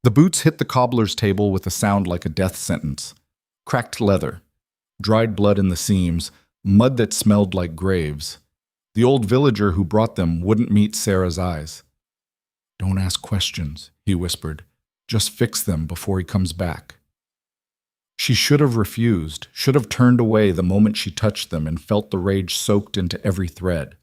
The boots hit the cobbler's table with a sound like a death sentence. Cracked leather, dried blood in the seams, mud that smelled like graves. The old villager who brought them wouldn't meet Sarah's eyes. "Don't ask questions," he whispered. "Just fix them before he comes back." She should have refused, should have turned away the moment she touched them and felt the rage soaked into every thread.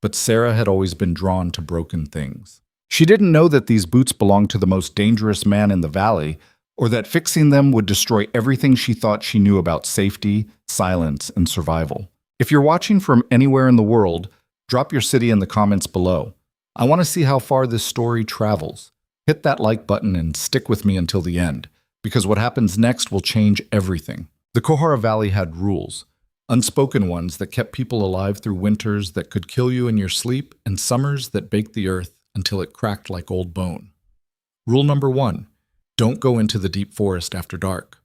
But Sarah had always been drawn to broken things. She didn't know that these boots belonged to the most dangerous man in the valley, or that fixing them would destroy everything she thought she knew about safety, silence, and survival. If you're watching from anywhere in the world, drop your city in the comments below. I want to see how far this story travels. Hit that like button and stick with me until the end, because what happens next will change everything. The Kohara Valley had rules, unspoken ones that kept people alive through winters that could kill you in your sleep and summers that baked the earth until it cracked like old bone. Rule number 1, don't go into the deep forest after dark.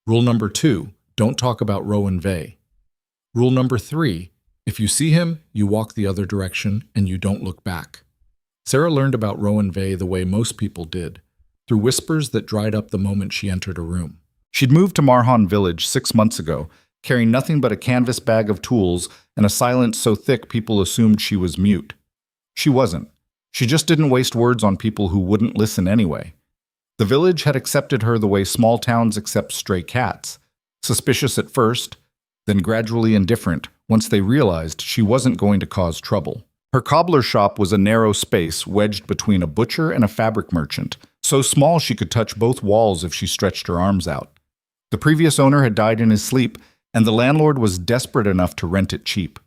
Rule number 2, don't talk about Rowan Vey. Rule number 3, if you see him, you walk the other direction and you don't look back. Sarah learned about Rowan Vey the way most people did, through whispers that dried up the moment she entered a room. She'd moved to Marhan village 6 months ago, carrying nothing but a canvas bag of tools and a silence so thick people assumed she was mute. She wasn't. She just didn't waste words on people who wouldn't listen anyway. The village had accepted her the way small towns accept stray cats, suspicious at first, then gradually indifferent once they realized she wasn't going to cause trouble. Her cobbler shop was a narrow space wedged between a butcher and a fabric merchant, so small she could touch both walls if she stretched her arms out. The previous owner had died in his sleep, and the landlord was desperate enough to rent it cheap.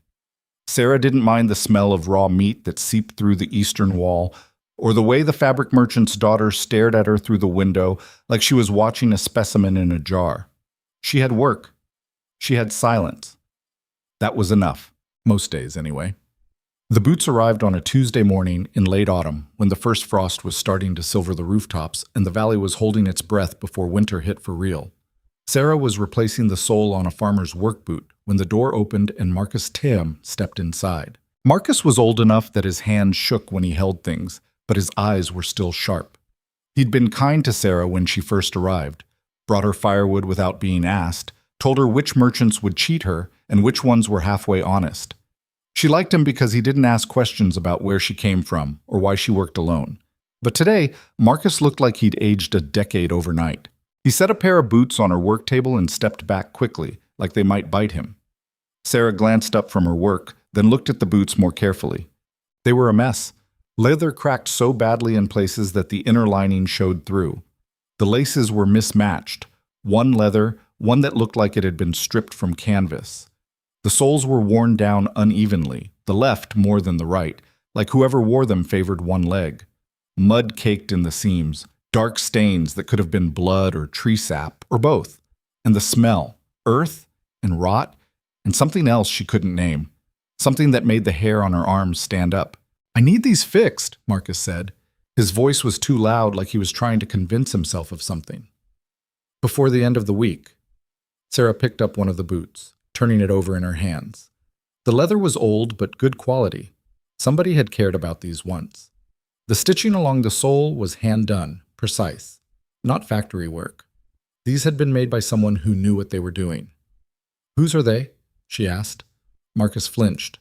Sarah didn't mind the smell of raw meat that seeped through the eastern wall, or the way the fabric merchant's daughter stared at her through the window like she was watching a specimen in a jar. She had work. She had silence. That was enough, most days anyway. The boots arrived on a Tuesday morning in late autumn when the first frost was starting to silver the rooftops and the valley was holding its breath before winter hit for real. Sarah was replacing the sole on a farmer's work boot when the door opened and Marcus Team stepped inside. Marcus was old enough that his hands shook when he held things, but his eyes were still sharp. He'd been kind to Sarah when she first arrived, brought her firewood without being asked, told her which merchants would cheat her and which ones were halfway honest. She liked him because he didn't ask questions about where she came from or why she worked alone. But today, Marcus looked like he'd aged a decade overnight. He set a pair of boots on her work table and stepped back quickly, like they might bite him. Sarah glanced up from her work, then looked at the boots more carefully. They were a mess. Leather cracked so badly in places that the inner lining showed through. The laces were mismatched, one leather, one that looked like it had been stripped from canvas. The soles were worn down unevenly, the left more than the right, like whoever wore them favored one leg. Mud caked in the seams, dark stains that could have been blood or tree sap, or both. And the smell, earth and rot, and something else she couldn't name, something that made the hair on her arms stand up. "I need these fixed," Marcus said. His voice was too loud, like he was trying to convince himself of something. Before the end of the week, Sarah picked up one of the boots, turning it over in her hands. The leather was old but good quality. Somebody had cared about these once. The stitching along the sole was hand-done, precise, not factory work. These had been made by someone who knew what they were doing. "Whose are they?" she asked. Marcus flinched.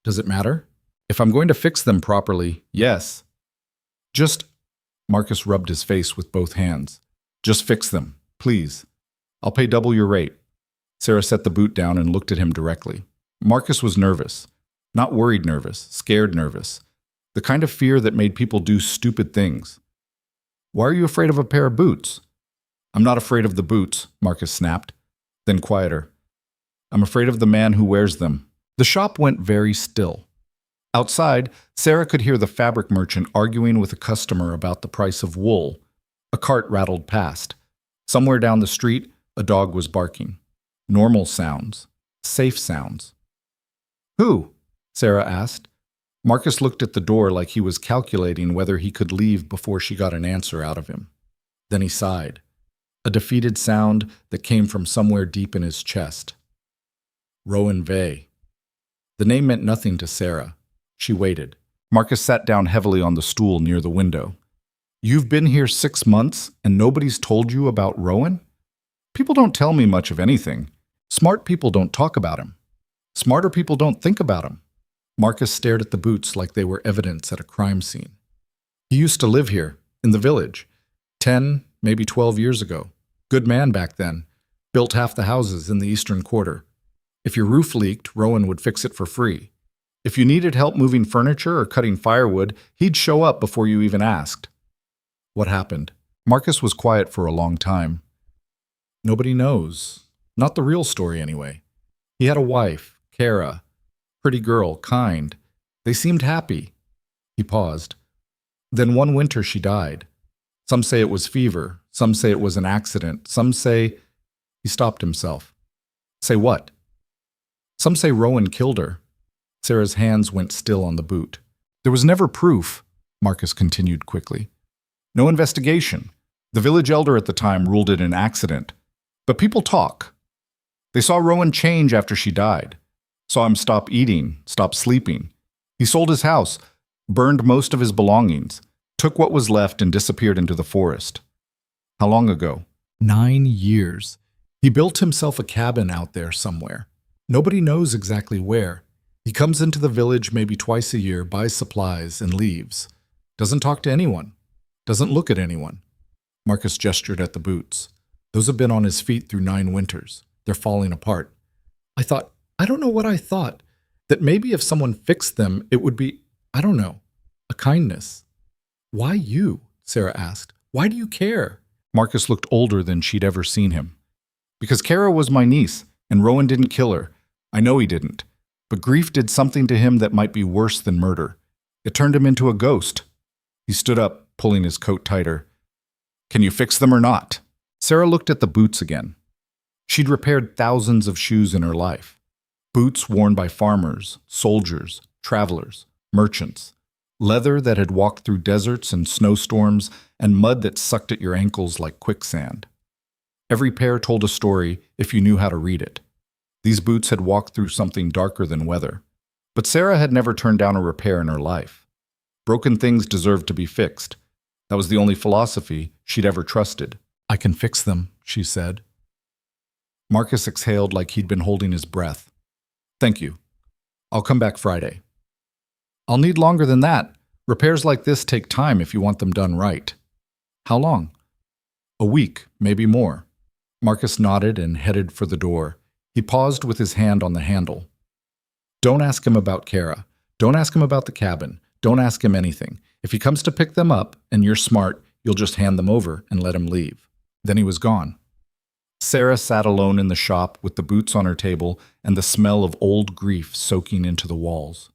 "Does it matter? If I'm going to fix them properly, yes." Marcus rubbed his face with both hands. "Just fix them, please. I'll pay double your rate." Sarah set the boot down and looked at him directly. Marcus was nervous. Not worried nervous, scared nervous. The kind of fear that made people do stupid things. "Why are you afraid of a pair of boots?" "I'm not afraid of the boots," Marcus snapped. Then quieter. "I'm afraid of the man who wears them." The shop went very still. Outside, Sarah could hear the fabric merchant arguing with a customer about the price of wool. A cart rattled past. Somewhere down the street, a dog was barking. Normal sounds. Safe sounds. "Who?" Sarah asked. Marcus looked at the door like he was calculating whether he could leave before she got an answer out of him. Then he sighed. A defeated sound that came from somewhere deep in his chest. Rowan Vey. The name meant nothing to Sarah. She waited. Marcus sat down heavily on the stool near the window. You've been here 6 months and nobody's told you about Rowan? People don't tell me much of anything. Smart people don't talk about him. Smarter people don't think about him. Marcus stared at the boots like they were evidence at a crime scene. He used to live here, in the village, 10, maybe 12 years ago. Good man back then. Built half the houses in the eastern quarter. If your roof leaked, Rowan would fix it for free. If you needed help moving furniture or cutting firewood, he'd show up before you even asked. What happened? Marcus was quiet for a long time. Nobody knows. Not the real story, anyway. He had a wife, Kara. Pretty girl, kind. They seemed happy. He paused. Then one winter she died. Some say it was fever. Some say it was an accident. Some say... He stopped himself. Say what? Some say Rowan killed her. Sarah's hands went still on the boot. There was never proof, Marcus continued quickly. No investigation. The village elder at the time ruled it an accident. But people talk. They saw Rowan change after she died. Saw him stop eating, stop sleeping. He sold his house, burned most of his belongings, took what was left and disappeared into the forest. How long ago? 9 years. He built himself a cabin out there somewhere. Nobody knows exactly where. He comes into the village maybe twice a year, buys supplies, and leaves. Doesn't talk to anyone. Doesn't look at anyone. Marcus gestured at the boots. Those have been on his feet through 9 winters. They're falling apart. I don't know what I thought. That maybe if someone fixed them, it would be, I don't know, a kindness. Why you? Sarah asked. Why do you care? Marcus looked older than she'd ever seen him. Because Kara was my niece, and Rowan didn't kill her. I know he didn't. But grief did something to him that might be worse than murder. It turned him into a ghost. He stood up, pulling his coat tighter. Can you fix them or not? Sarah looked at the boots again. She'd repaired thousands of shoes in her life. Boots worn by farmers, soldiers, travelers, merchants. Leather that had walked through deserts and snowstorms, and mud that sucked at your ankles like quicksand. Every pair told a story if you knew how to read it. These boots had walked through something darker than weather. But Sarah had never turned down a repair in her life. Broken things deserved to be fixed. That was the only philosophy she'd ever trusted. I can fix them, she said. Marcus exhaled like he'd been holding his breath. Thank you. I'll come back Friday. I'll need longer than that. Repairs like this take time if you want them done right. How long? A week, maybe more. Marcus nodded and headed for the door. He paused with his hand on the handle. Don't ask him about Kara. Don't ask him about the cabin. Don't ask him anything. If he comes to pick them up, and you're smart, you'll just hand them over and let him leave. Then he was gone. Sarah sat alone in the shop with the boots on her table and the smell of old grief soaking into the walls.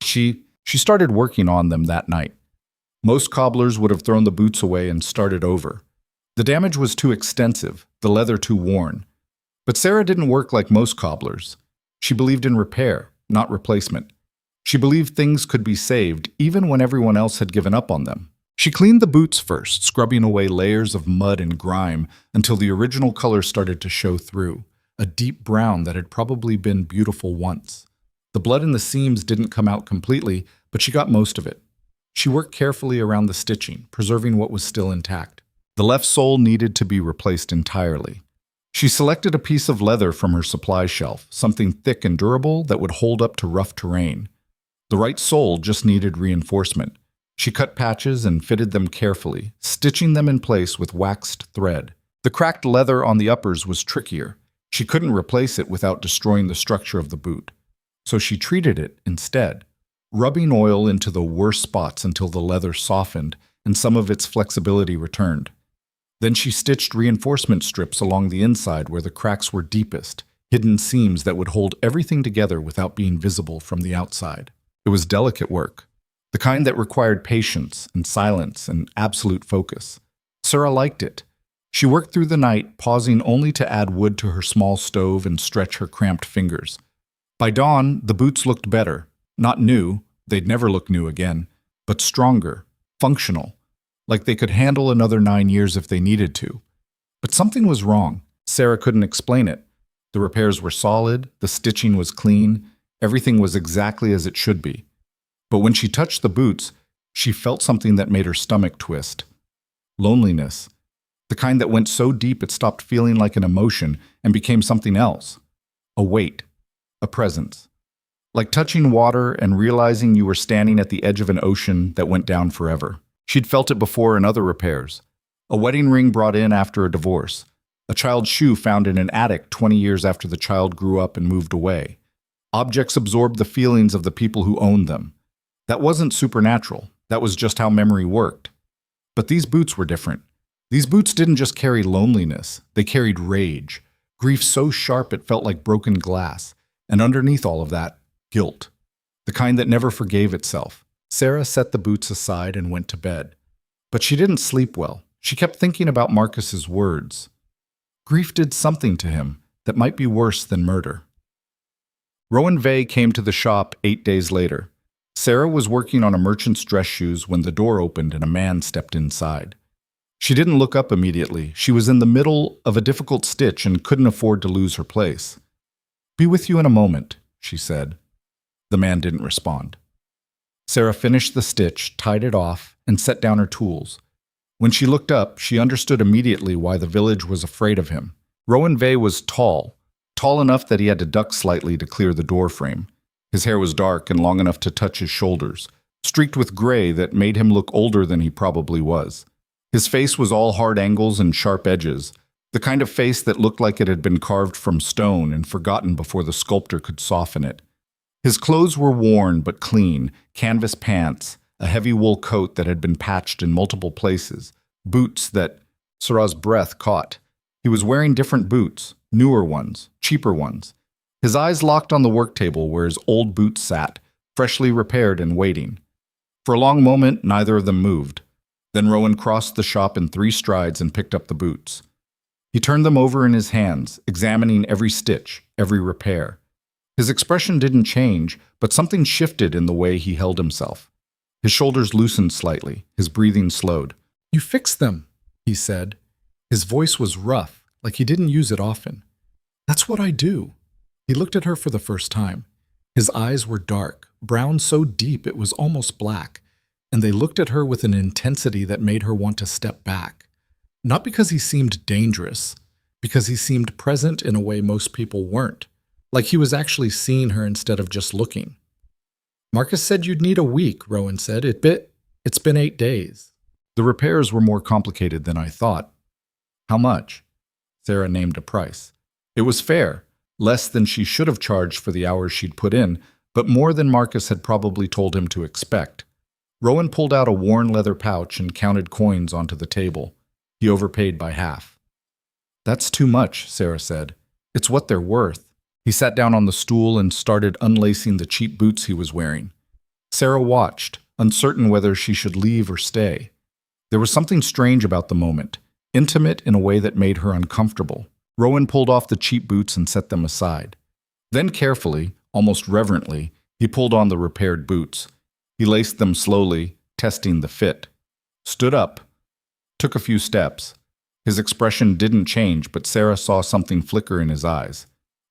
She started working on them that night. Most cobblers would have thrown the boots away and started over. The damage was too extensive, the leather too worn. But Sarah didn't work like most cobblers. She believed in repair, not replacement. She believed things could be saved even when everyone else had given up on them. She cleaned the boots first, scrubbing away layers of mud and grime until the original color started to show through, a deep brown that had probably been beautiful once. The blood in the seams didn't come out completely, but she got most of it. She worked carefully around the stitching, preserving what was still intact. The left sole needed to be replaced entirely. She selected a piece of leather from her supply shelf, something thick and durable that would hold up to rough terrain. The right sole just needed reinforcement. She cut patches and fitted them carefully, stitching them in place with waxed thread. The cracked leather on the uppers was trickier. She couldn't replace it without destroying the structure of the boot. So she treated it instead, rubbing oil into the worst spots until the leather softened and some of its flexibility returned. Then she stitched reinforcement strips along the inside where the cracks were deepest, hidden seams that would hold everything together without being visible from the outside. It was delicate work, the kind that required patience and silence and absolute focus. Sarah liked it. She worked through the night, pausing only to add wood to her small stove and stretch her cramped fingers. By dawn, the boots looked better. Not new, they'd never look new again, but stronger, functional, like they could handle another 9 years if they needed to. But something was wrong. Sarah couldn't explain it. The repairs were solid, the stitching was clean, everything was exactly as it should be. But when she touched the boots, she felt something that made her stomach twist. Loneliness. The kind that went so deep it stopped feeling like an emotion and became something else. A weight. A presence. Like touching water and realizing you were standing at the edge of an ocean that went down forever. She'd felt it before in other repairs. A wedding ring brought in after a divorce. A child's shoe found in an attic 20 years after the child grew up and moved away. Objects absorbed the feelings of the people who owned them. That wasn't supernatural. That was just how memory worked. But these boots were different. These boots didn't just carry loneliness. They carried rage. Grief so sharp it felt like broken glass. And underneath all of that, guilt. The kind that never forgave itself. Sarah set the boots aside and went to bed. But she didn't sleep well. She kept thinking about Marcus's words. Grief did something to him that might be worse than murder. Rowan Vey came to the shop 8 days later. Sarah was working on a merchant's dress shoes when the door opened and a man stepped inside. She didn't look up immediately. She was in the middle of a difficult stitch and couldn't afford to lose her place. "Be with you in a moment," she said. The man didn't respond. Sarah finished the stitch, tied it off, and set down her tools. When she looked up, she understood immediately why the village was afraid of him. Rowan Vey was tall enough that he had to duck slightly to clear the door frame. His hair was dark and long enough to touch his shoulders, streaked with gray that made him look older than he probably was. His face was all hard angles and sharp edges, the kind of face that looked like it had been carved from stone and forgotten before the sculptor could soften it. His clothes were worn but clean, canvas pants, a heavy wool coat that had been patched in multiple places, boots that Sarah's breath caught. He was wearing different boots, newer ones, cheaper ones. His eyes locked on the work table where his old boots sat, freshly repaired and waiting. For a long moment, neither of them moved. Then Rowan crossed the shop in 3 strides and picked up the boots. He turned them over in his hands, examining every stitch, every repair. His expression didn't change, but something shifted in the way he held himself. His shoulders loosened slightly, his breathing slowed. "You fixed them," he said. His voice was rough, like he didn't use it often. "That's what I do." He looked at her for the first time. His eyes were dark, brown so deep it was almost black, and they looked at her with an intensity that made her want to step back. Not because he seemed dangerous, because he seemed present in a way most people weren't, like he was actually seeing her instead of just looking. "Marcus said you'd need a week," Rowan said. It's been 8 days. "The repairs were more complicated than I thought." "How much?" Sarah named a price. It was fair, less than she should have charged for the hours she'd put in, but more than Marcus had probably told him to expect. Rowan pulled out a worn leather pouch and counted coins onto the table. He overpaid by half. "That's too much," Sarah said. "It's what they're worth." He sat down on the stool and started unlacing the cheap boots he was wearing. Sarah watched, uncertain whether she should leave or stay. There was something strange about the moment, intimate in a way that made her uncomfortable. Rowan pulled off the cheap boots and set them aside. Then carefully, almost reverently, he pulled on the repaired boots. He laced them slowly, testing the fit. Stood up. Took a few steps. His expression didn't change, but Sarah saw something flicker in his eyes.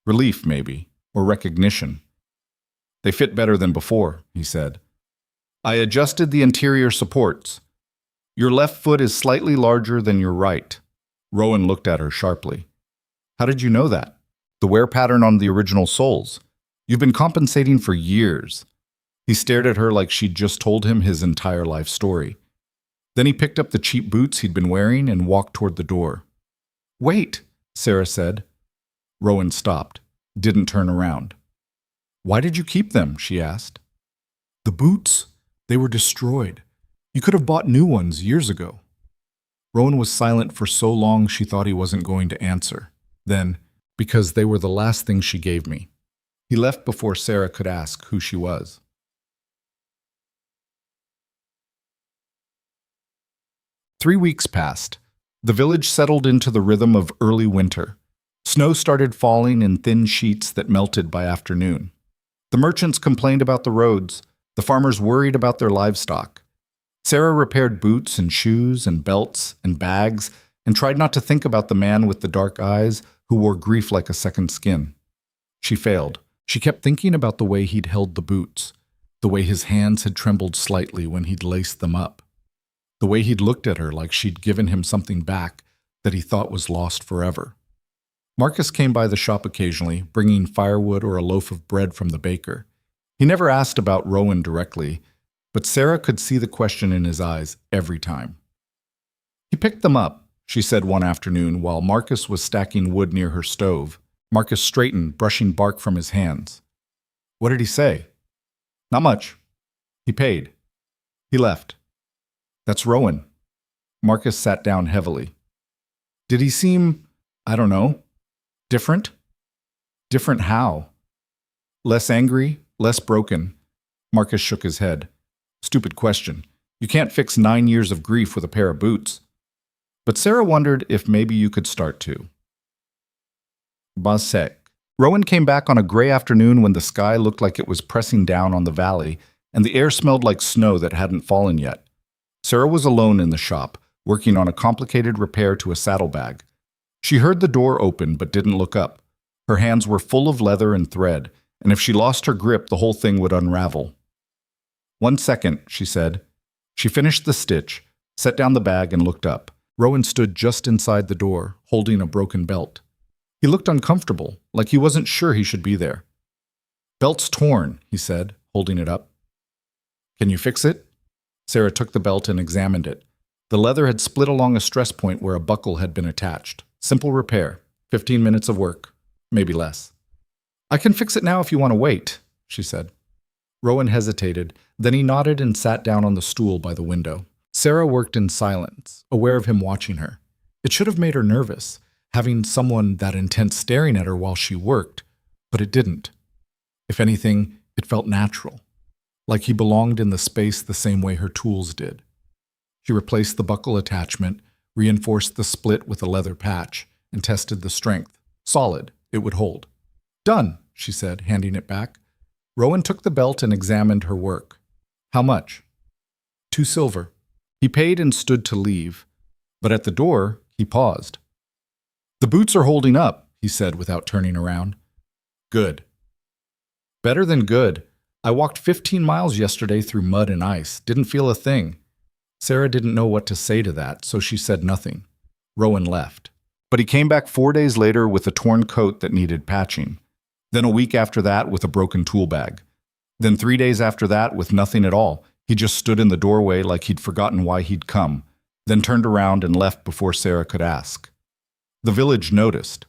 Relief, maybe, or recognition. "They fit better than before," he said. "I adjusted the interior supports. Your left foot is slightly larger than your right." Rowan looked at her sharply. "How did you know that?" "The wear pattern on the original soles. You've been compensating for years." He stared at her like she'd just told him his entire life story. Then he picked up the cheap boots he'd been wearing and walked toward the door. "Wait," Sarah said. Rowan stopped, didn't turn around. "Why did you keep them?" she asked. "The boots? They were destroyed. You could have bought new ones years ago." Rowan was silent for so long she thought he wasn't going to answer. Then, "Because they were the last thing she gave me." He left before Sarah could ask who she was. 3 weeks passed. The village settled into the rhythm of early winter. Snow started falling in thin sheets that melted by afternoon. The merchants complained about the roads. The farmers worried about their livestock. Sarah repaired boots and shoes and belts and bags and tried not to think about the man with the dark eyes who wore grief like a second skin. She failed. She kept thinking about the way he'd held the boots. The way his hands had trembled slightly when he'd laced them up. The way he'd looked at her like she'd given him something back that he thought was lost forever. Marcus came by the shop occasionally, bringing firewood or a loaf of bread from the baker. He never asked about Rowan directly, but Sarah could see the question in his eyes every time. "He picked them up," she said one afternoon while Marcus was stacking wood near her stove. Marcus straightened, brushing bark from his hands. "What did he say?" "Not much. He paid. He left." "That's Rowan." Marcus sat down heavily. "Did he seem, I don't know, different?" "Different how?" "Less angry, less broken." Marcus shook his head. "Stupid question. You can't fix 9 years of grief with a pair of boots." But Sarah wondered if maybe you could start to. Basek. Rowan came back on a gray afternoon when the sky looked like it was pressing down on the valley, and the air smelled like snow that hadn't fallen yet. Sarah was alone in the shop, working on a complicated repair to a saddlebag. She heard the door open but didn't look up. Her hands were full of leather and thread, and if she lost her grip, the whole thing would unravel. "1 second," she said. She finished the stitch, set down the bag, and looked up. Rowan stood just inside the door, holding a broken belt. He looked uncomfortable, like he wasn't sure he should be there. "Belt's torn," he said, holding it up. "Can you fix it?" Sarah took the belt and examined it. The leather had split along a stress point where a buckle had been attached. Simple repair, 15 minutes of work, maybe less. "I can fix it now if you want to wait," she said. Rowan hesitated, then he nodded and sat down on the stool by the window. Sarah worked in silence, aware of him watching her. It should have made her nervous, having someone that intense staring at her while she worked, but it didn't. If anything, it felt natural, like he belonged in the space the same way her tools did. She replaced the buckle attachment, reinforced the split with a leather patch, and tested the strength. Solid, it would hold. "Done," she said, handing it back. Rowan took the belt and examined her work. "How much?" "2 silver. He paid and stood to leave, but at the door, he paused. "The boots are holding up," he said without turning around. "Good." "Better than good. I walked 15 miles yesterday through mud and ice. Didn't feel a thing." Sarah didn't know what to say to that, so she said nothing. Rowan left. But he came back 4 days later with a torn coat that needed patching. Then a week after that with a broken tool bag. Then 3 days after that with nothing at all. He just stood in the doorway like he'd forgotten why he'd come, then turned around and left before Sarah could ask. The village noticed.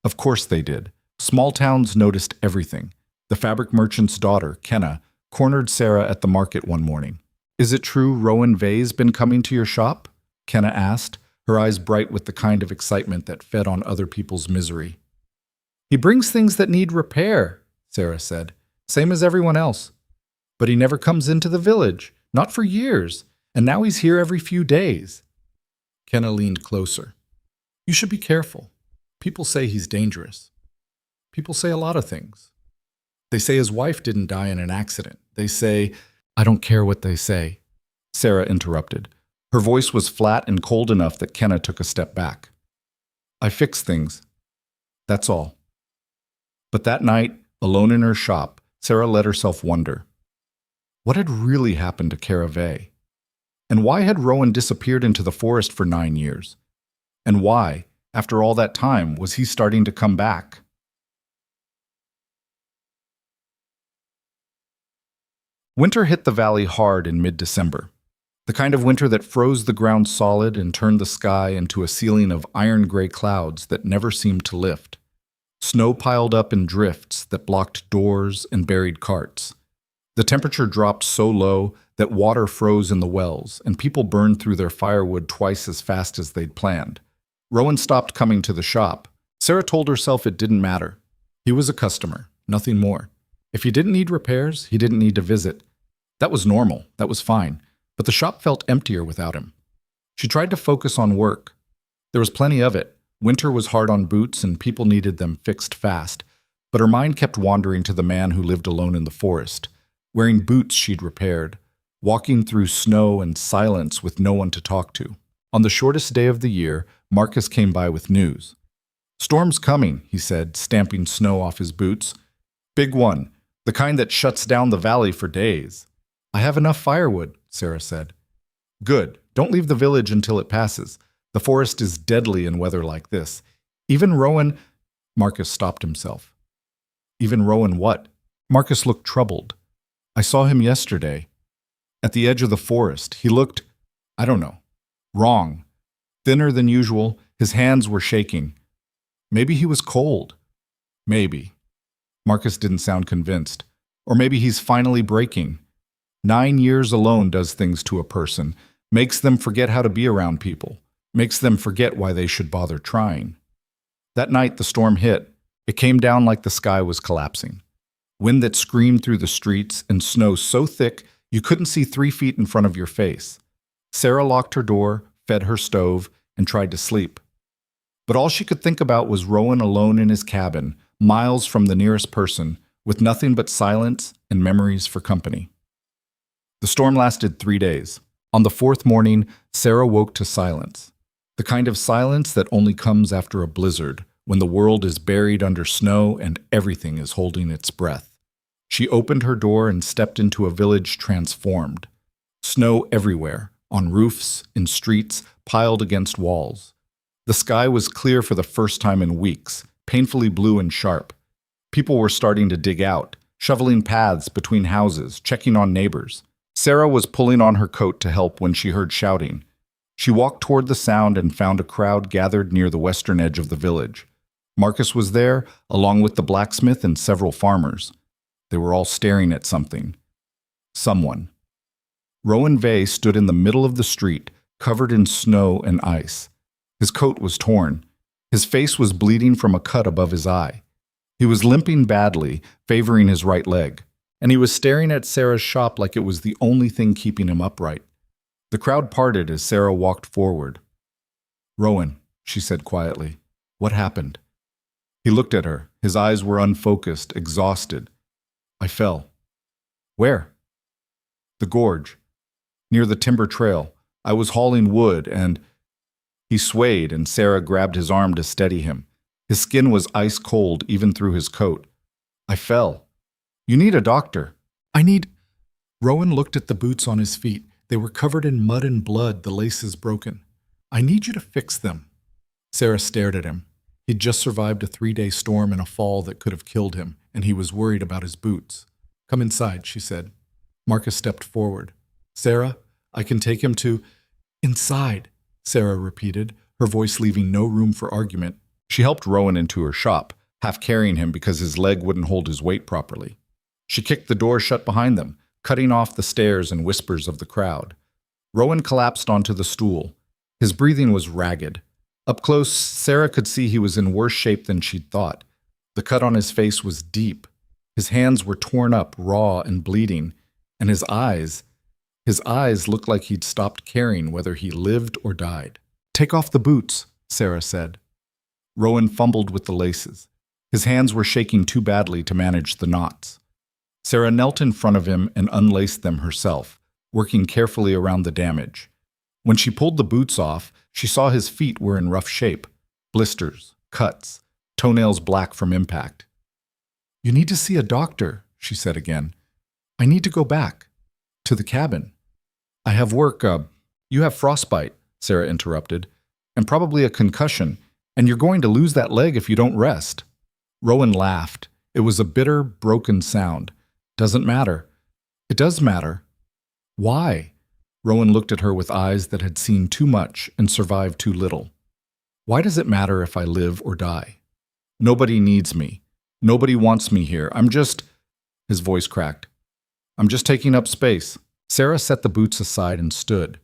Of course they did. Small towns noticed everything. The fabric merchant's daughter, Kenna, cornered Sarah at the market one morning. "Is it true Rowan Vay's been coming to your shop?" Kenna asked, her eyes bright with the kind of excitement that fed on other people's misery. "He brings things that need repair," Sarah said, "same as everyone else. But he never comes into the village, not for years, and now he's here every few days." Kenna leaned closer. "You should be careful. People say he's dangerous. People say a lot of things. They say his wife didn't die in an accident. They say—" "I don't care what they say," Sarah interrupted. Her voice was flat and cold enough that Kenna took a step back. "I fix things. That's all." But that night, alone in her shop, Sarah let herself wonder. What had really happened to Cara Vay? And why had Rowan disappeared into the forest for 9 years? And why, after all that time, was he starting to come back? Winter hit the valley hard in mid-December. The kind of winter that froze the ground solid and turned the sky into a ceiling of iron-gray clouds that never seemed to lift. Snow piled up in drifts that blocked doors and buried carts. The temperature dropped so low that water froze in the wells, and people burned through their firewood twice as fast as they'd planned. Rowan stopped coming to the shop. Sarah told herself it didn't matter. He was a customer, nothing more. If he didn't need repairs, he didn't need to visit. That was normal, that was fine, but the shop felt emptier without him. She tried to focus on work. There was plenty of it. Winter was hard on boots and people needed them fixed fast, but her mind kept wandering to the man who lived alone in the forest, wearing boots she'd repaired, walking through snow and silence with no one to talk to. On the shortest day of the year, Marcus came by with news. "Storm's coming," he said, stamping snow off his boots. "Big one. The kind that shuts down the valley for days. I have enough firewood, Sarah said. Good. Don't leave the village until it passes. The forest is deadly in weather like this. Even Rowan... Marcus stopped himself. Even Rowan what? Marcus looked troubled. I saw him yesterday. At the edge of the forest. He looked, I don't know, wrong. Thinner than usual, his hands were shaking. Maybe he was cold. Maybe. Marcus didn't sound convinced. Or maybe he's finally breaking. 9 years alone does things to a person, makes them forget how to be around people, makes them forget why they should bother trying. That night the storm hit. It came down like the sky was collapsing. Wind that screamed through the streets and snow so thick you couldn't see 3 feet in front of your face. Sarah locked her door, fed her stove, and tried to sleep. But all she could think about was Rowan alone in his cabin, miles from the nearest person, with nothing but silence and memories for company. The storm lasted 3 days. On the 4th morning, Sarah woke to silence. The kind of silence that only comes after a blizzard, when the world is buried under snow and everything is holding its breath. She opened her door and stepped into a village transformed. Snow everywhere, on roofs, in streets, piled against walls. The sky was clear for the first time in weeks, painfully blue and sharp. People were starting to dig out, shoveling paths between houses, checking on neighbors. Sarah was pulling on her coat to help when she heard shouting. She walked toward the sound and found a crowd gathered near the western edge of the village. Marcus was there, along with the blacksmith and several farmers. They were all staring at something. Someone. Rowan Vey stood in the middle of the street, covered in snow and ice. His coat was torn. His face was bleeding from a cut above his eye. He was limping badly, favoring his right leg, and he was staring at Sarah's shop like it was the only thing keeping him upright. The crowd parted as Sarah walked forward. "Rowan," she said quietly, "what happened?" He looked at her. His eyes were unfocused, exhausted. "I fell." "Where?" "The gorge, near the timber trail. I was hauling wood and—" He swayed, and Sarah grabbed his arm to steady him. His skin was ice cold even through his coat. "I fell. You need a doctor." "I need—" Rowan looked at the boots on his feet. They were covered in mud and blood, the laces broken. "I need you to fix them." Sarah stared at him. He'd just survived a 3-day storm and a fall that could have killed him, and he was worried about his boots. "Come inside," she said. Marcus stepped forward. "Sarah, I can take him to—" "Inside," Sarah repeated, her voice leaving no room for argument. She helped Rowan into her shop, half carrying him because his leg wouldn't hold his weight properly. She kicked the door shut behind them, cutting off the stares and whispers of the crowd. Rowan collapsed onto the stool. His breathing was ragged. Up close, Sarah could see he was in worse shape than she'd thought. The cut on his face was deep. His hands were torn up, raw and bleeding, and his eyes looked like he'd stopped caring whether he lived or died. "Take off the boots," Sarah said. Rowan fumbled with the laces. His hands were shaking too badly to manage the knots. Sarah knelt in front of him and unlaced them herself, working carefully around the damage. When she pulled the boots off, she saw his feet were in rough shape. Blisters, cuts, toenails black from impact. "You need to see a doctor," she said again. "I need to go back. To the cabin." "I have work, You have frostbite," Sarah interrupted, "and probably a concussion, and you're going to lose that leg if you don't rest." Rowan laughed. It was a bitter, broken sound. "Doesn't matter." "It does matter." "Why?" Rowan looked at her with eyes that had seen too much and survived too little. "Why does it matter if I live or die? Nobody needs me. Nobody wants me here. I'm just—" His voice cracked. "I'm just taking up space." Sarah set the boots aside and stood.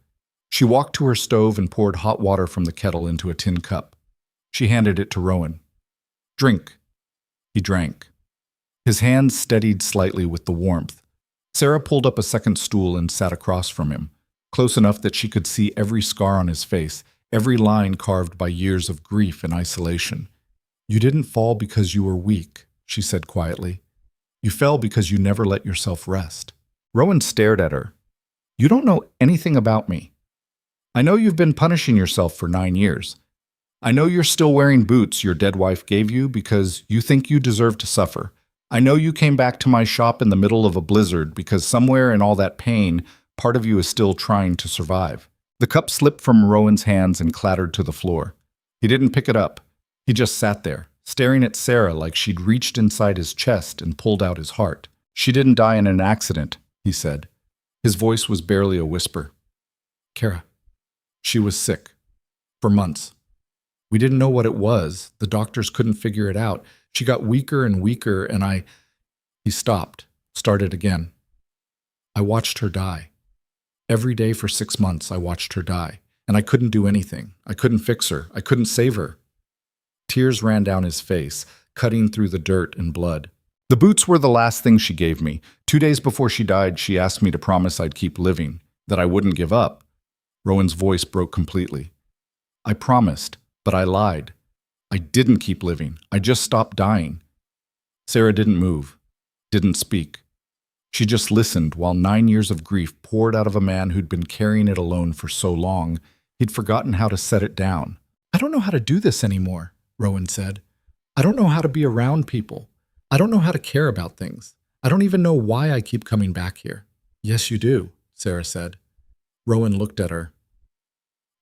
She walked to her stove and poured hot water from the kettle into a tin cup. She handed it to Rowan. "Drink." He drank. His hands steadied slightly with the warmth. Sarah pulled up a second stool and sat across from him, close enough that she could see every scar on his face, every line carved by years of grief and isolation. "You didn't fall because you were weak," she said quietly. "You fell because you never let yourself rest." Rowan stared at her. "You don't know anything about me. I know you've been punishing yourself for 9 years. I know you're still wearing boots your dead wife gave you because you think you deserve to suffer. I know you came back to my shop in the middle of a blizzard because somewhere in all that pain, part of you is still trying to survive. The cup slipped from Rowan's hands and clattered to the floor. He didn't pick it up. He just sat there, staring at Sarah like she'd reached inside his chest and pulled out his heart. She didn't die in an accident, he said. His voice was barely a whisper. Kara, she was sick. For months. We didn't know what it was. The doctors couldn't figure it out. She got weaker and weaker, and He stopped, started again. I watched her die. Every day for 6 months, I watched her die, and I couldn't do anything. I couldn't fix her. I couldn't save her. Tears ran down his face, cutting through the dirt and blood. The boots were the last thing she gave me. 2 days before she died, she asked me to promise I'd keep living, that I wouldn't give up. Rowan's voice broke completely. I promised, but I lied. I didn't keep living. I just stopped dying. Sarah didn't move, didn't speak. She just listened while 9 years of grief poured out of a man who'd been carrying it alone for so long, he'd forgotten how to set it down. I don't know how to do this anymore, Rowan said. I don't know how to be around people. I don't know how to care about things. I don't even know why I keep coming back here. Yes, you do, Sarah said. Rowan looked at her.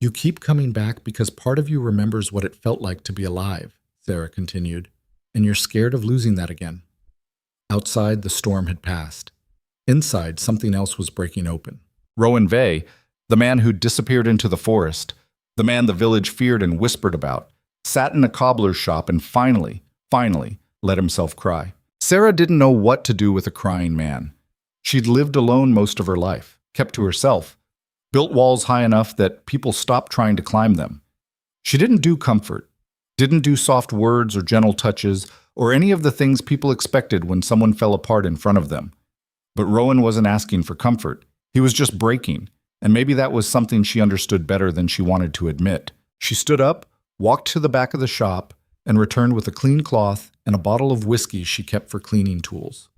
You keep coming back because part of you remembers what it felt like to be alive, Sarah continued, and you're scared of losing that again. Outside, the storm had passed. Inside, something else was breaking open. Rowan Vey, the man who'd disappeared into the forest, the man the village feared and whispered about, sat in a cobbler's shop and finally let himself cry. Sarah didn't know what to do with a crying man. She'd lived alone most of her life, kept to herself, built walls high enough that people stopped trying to climb them. She didn't do comfort, didn't do soft words or gentle touches, or any of the things people expected when someone fell apart in front of them. But Rowan wasn't asking for comfort. He was just breaking, and maybe that was something she understood better than she wanted to admit. She stood up, walked to the back of the shop, and returned with a clean cloth and a bottle of whiskey she kept for cleaning tools.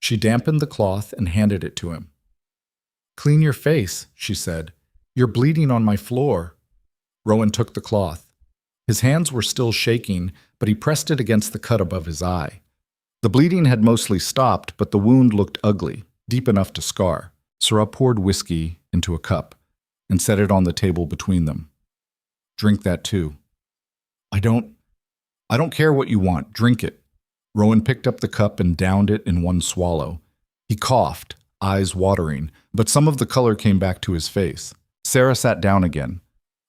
She dampened the cloth and handed it to him. Clean your face, she said. You're bleeding on my floor. Rowan took the cloth. His hands were still shaking, but he pressed it against the cut above his eye. The bleeding had mostly stopped, but the wound looked ugly, deep enough to scar. Sarah poured whiskey into a cup and set it on the table between them. Drink that too. I don't care what you want. Drink it. Rowan picked up the cup and downed it in one swallow. He coughed, eyes watering, but some of the color came back to his face. Sarah sat down again.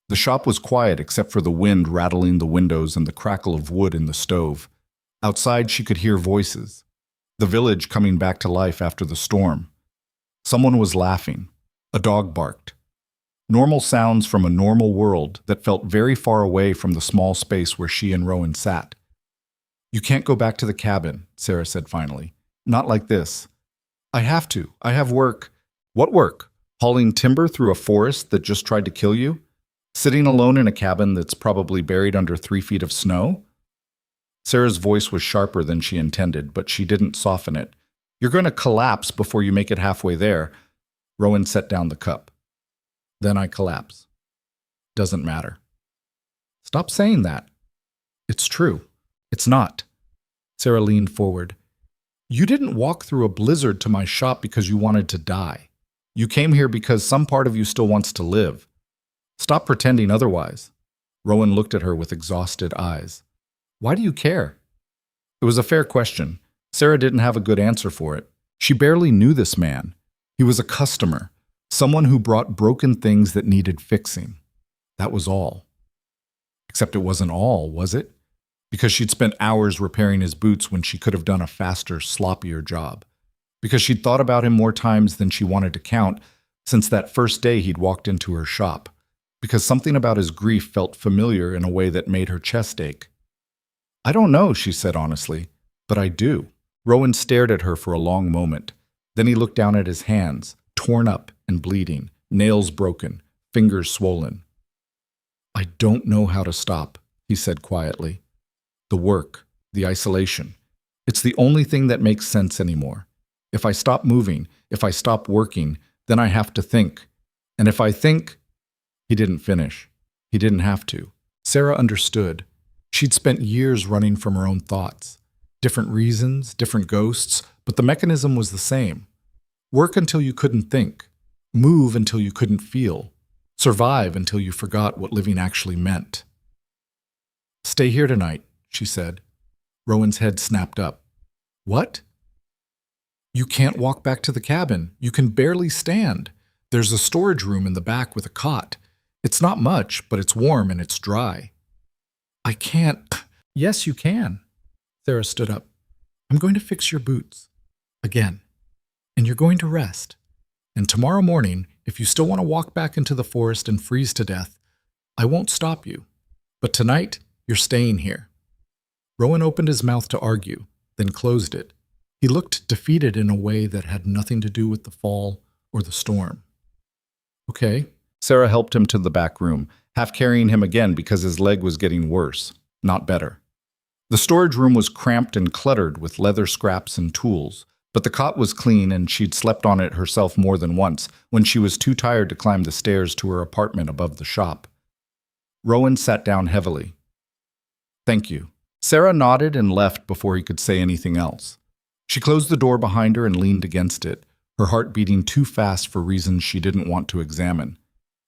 The shop was quiet except for the wind rattling the windows and the crackle of wood in the stove. Outside she could hear voices. The village coming back to life after the storm. Someone was laughing. A dog barked. Normal sounds from a normal world that felt very far away from the small space where she and Rowan sat. You can't go back to the cabin, Sarah said finally. Not like this. I have to. I have work. What work? Hauling timber through a forest that just tried to kill you? Sitting alone in a cabin that's probably buried under 3 feet of snow? Sarah's voice was sharper than she intended, but she didn't soften it. You're going to collapse before you make it halfway there. Rowan set down the cup. Then I collapse. Doesn't matter. Stop saying that. It's true. It's not. Sarah leaned forward. You didn't walk through a blizzard to my shop because you wanted to die. You came here because some part of you still wants to live. Stop pretending otherwise. Rowan looked at her with exhausted eyes. Why do you care? It was a fair question. Sarah didn't have a good answer for it. She barely knew this man. He was a customer, someone who brought broken things that needed fixing. That was all. Except it wasn't all, was it? Because she'd spent hours repairing his boots when she could have done a faster, sloppier job. Because she'd thought about him more times than she wanted to count since that first day he'd walked into her shop. Because something about his grief felt familiar in a way that made her chest ache. I don't know, she said honestly, but I do. Rowan stared at her for a long moment. Then he looked down at his hands, torn up and bleeding, nails broken, fingers swollen. I don't know how to stop, he said quietly. The work, the isolation. It's the only thing that makes sense anymore. If I stop moving, if I stop working, then I have to think. And if I think... He didn't finish. He didn't have to. Sarah understood. She'd spent years running from her own thoughts. Different reasons, different ghosts, but the mechanism was the same. Work until you couldn't think. Move until you couldn't feel. Survive until you forgot what living actually meant. "Stay here tonight," she said. Rowan's head snapped up. "What?" "You can't walk back to the cabin. You can barely stand. There's a storage room in the back with a cot. It's not much, but it's warm and it's dry." "I can't." "Yes, you can." Sarah stood up. "I'm going to fix your boots. Again. And you're going to rest. And tomorrow morning, if you still want to walk back into the forest and freeze to death, I won't stop you. But tonight, you're staying here." Rowan opened his mouth to argue, then closed it. He looked defeated in a way that had nothing to do with the fall or the storm. "Okay." Sarah helped him to the back room, half carrying him again because his leg was getting worse, not better. The storage room was cramped and cluttered with leather scraps and tools, but the cot was clean and she'd slept on it herself more than once when she was too tired to climb the stairs to her apartment above the shop. Rowan sat down heavily. "Thank you." Sarah nodded and left before he could say anything else. She closed the door behind her and leaned against it, her heart beating too fast for reasons she didn't want to examine.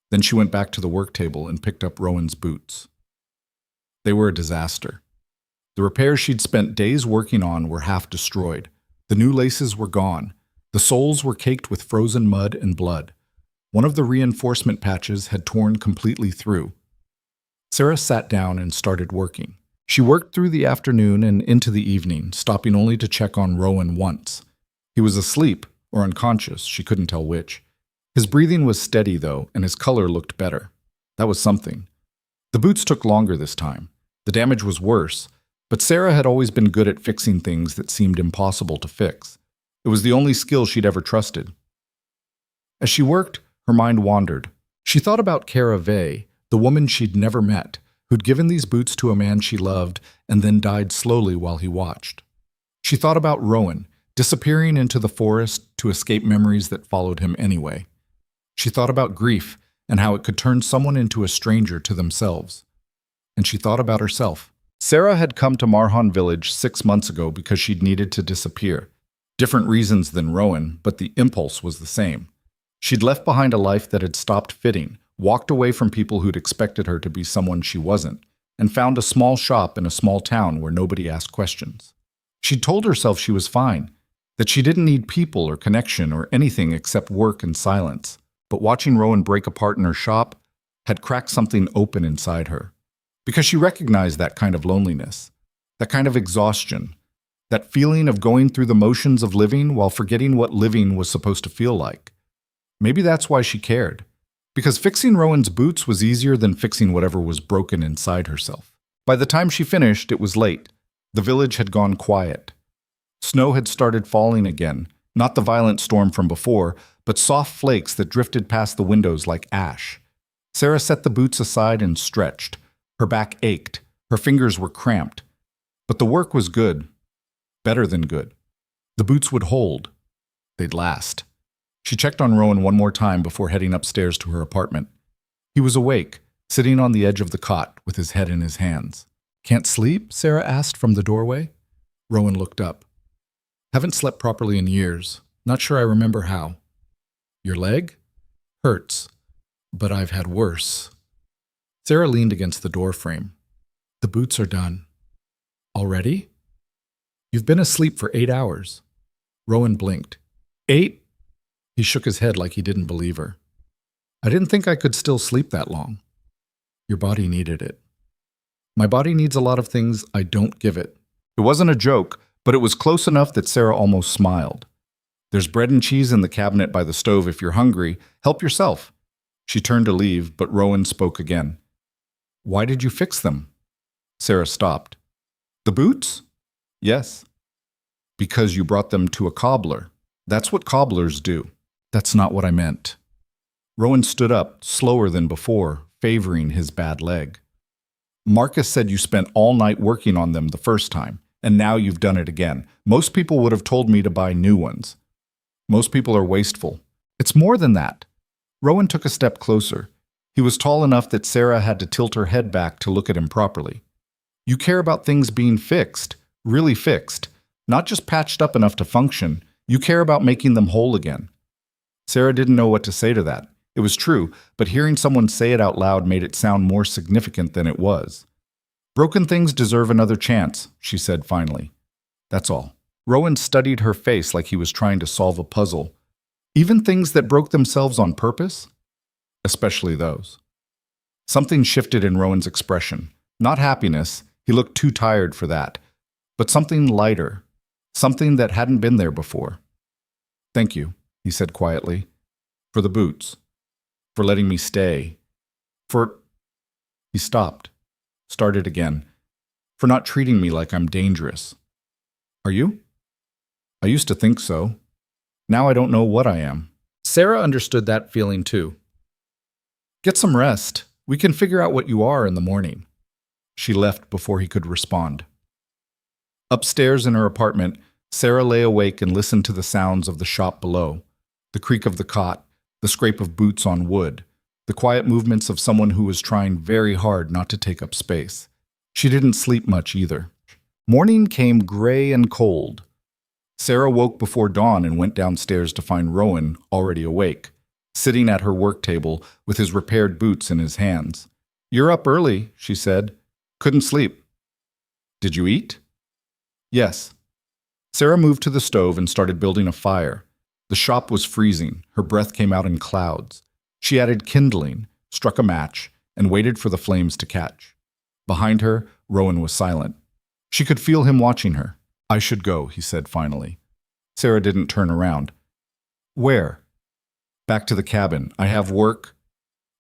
Then she went back to the work table and picked up Rowan's boots. They were a disaster. The repairs she'd spent days working on were half destroyed. The new laces were gone. The soles were caked with frozen mud and blood. One of the reinforcement patches had torn completely through. Sarah sat down and started working. She worked through the afternoon and into the evening, stopping only to check on Rowan once. He was asleep, or unconscious, she couldn't tell which. His breathing was steady, though, and his color looked better. That was something. The boots took longer this time. The damage was worse, but Sarah had always been good at fixing things that seemed impossible to fix. It was the only skill she'd ever trusted. As she worked, her mind wandered. She thought about Cara Vey, the woman she'd never met, who'd given these boots to a man she loved and then died slowly while he watched. She thought about Rowan, disappearing into the forest to escape memories that followed him anyway. She thought about grief and how it could turn someone into a stranger to themselves. And she thought about herself. Sarah had come to Marhan village 6 months ago because she'd needed to disappear. Different reasons than Rowan, but the impulse was the same. She'd left behind a life that had stopped fitting, walked away from people who'd expected her to be someone she wasn't, and found a small shop in a small town where nobody asked questions. She'd told herself she was fine, that she didn't need people or connection or anything except work and silence. But watching Rowan break apart in her shop had cracked something open inside her. Because she recognized that kind of loneliness, that kind of exhaustion, that feeling of going through the motions of living while forgetting what living was supposed to feel like. Maybe that's why she cared. Because fixing Rowan's boots was easier than fixing whatever was broken inside herself. By the time she finished, it was late. The village had gone quiet. Snow had started falling again, not the violent storm from before, but soft flakes that drifted past the windows like ash. Sarah set the boots aside and stretched. Her back ached. Her fingers were cramped. But the work was good. Better than good. The boots would hold. They'd last. She checked on Rowan one more time before heading upstairs to her apartment. He was awake, sitting on the edge of the cot with his head in his hands. "Can't sleep?" Sarah asked from the doorway. Rowan looked up. "Haven't slept properly in years. Not sure I remember how." "Your leg?" "Hurts, but I've had worse." Sarah leaned against the door frame. "The boots are done." "Already?" "You've been asleep for 8 hours." Rowan blinked. 8? He shook his head like he didn't believe her. "I didn't think I could still sleep that long." "Your body needed it." "My body needs a lot of things I don't give it." It wasn't a joke, but it was close enough that Sarah almost smiled. "There's bread and cheese in the cabinet by the stove if you're hungry. Help yourself." She turned to leave, but Rowan spoke again. "Why did you fix them?" Sarah stopped. "The boots?" "Yes." "Because you brought them to a cobbler. That's what cobblers do." "That's not what I meant." Rowan stood up, slower than before, favoring his bad leg. "Marcus said you spent all night working on them the first time, and now you've done it again. Most people would have told me to buy new ones. Most people are wasteful. It's more than that." Rowan took a step closer. He was tall enough that Sarah had to tilt her head back to look at him properly. "You care about things being fixed, really fixed, not just patched up enough to function. You care about making them whole again. Sarah didn't know what to say to that. It was true, but hearing someone say it out loud made it sound more significant than it was. Broken things deserve another chance, she said finally. That's all. Rowan studied her face like he was trying to solve a puzzle. Even things that broke themselves on purpose? Especially those. Something shifted in Rowan's expression. Not happiness, he looked too tired for that, but something lighter, something that hadn't been there before. Thank you, he said quietly, for the boots, for letting me stay, for... He stopped, started again, for not treating me like I'm dangerous. Are you? I used to think so. Now I don't know what I am. Sarah understood that feeling too. Get some rest. We can figure out what you are in the morning. She left before he could respond. Upstairs in her apartment, Sarah lay awake and listened to the sounds of the shop below, the creak of the cot, the scrape of boots on wood, the quiet movements of someone who was trying very hard not to take up space. She didn't sleep much either. Morning came gray and cold. Sarah woke before dawn and went downstairs to find Rowan already awake, sitting at her work table with his repaired boots in his hands. You're up early, she said. Couldn't sleep. Did you eat? Yes. Sarah moved to the stove and started building a fire. The shop was freezing. Her breath came out in clouds. She added kindling, struck a match, and waited for the flames to catch. Behind her, Rowan was silent. She could feel him watching her. I should go, he said finally. Sarah didn't turn around. Where? Back to the cabin. I have work.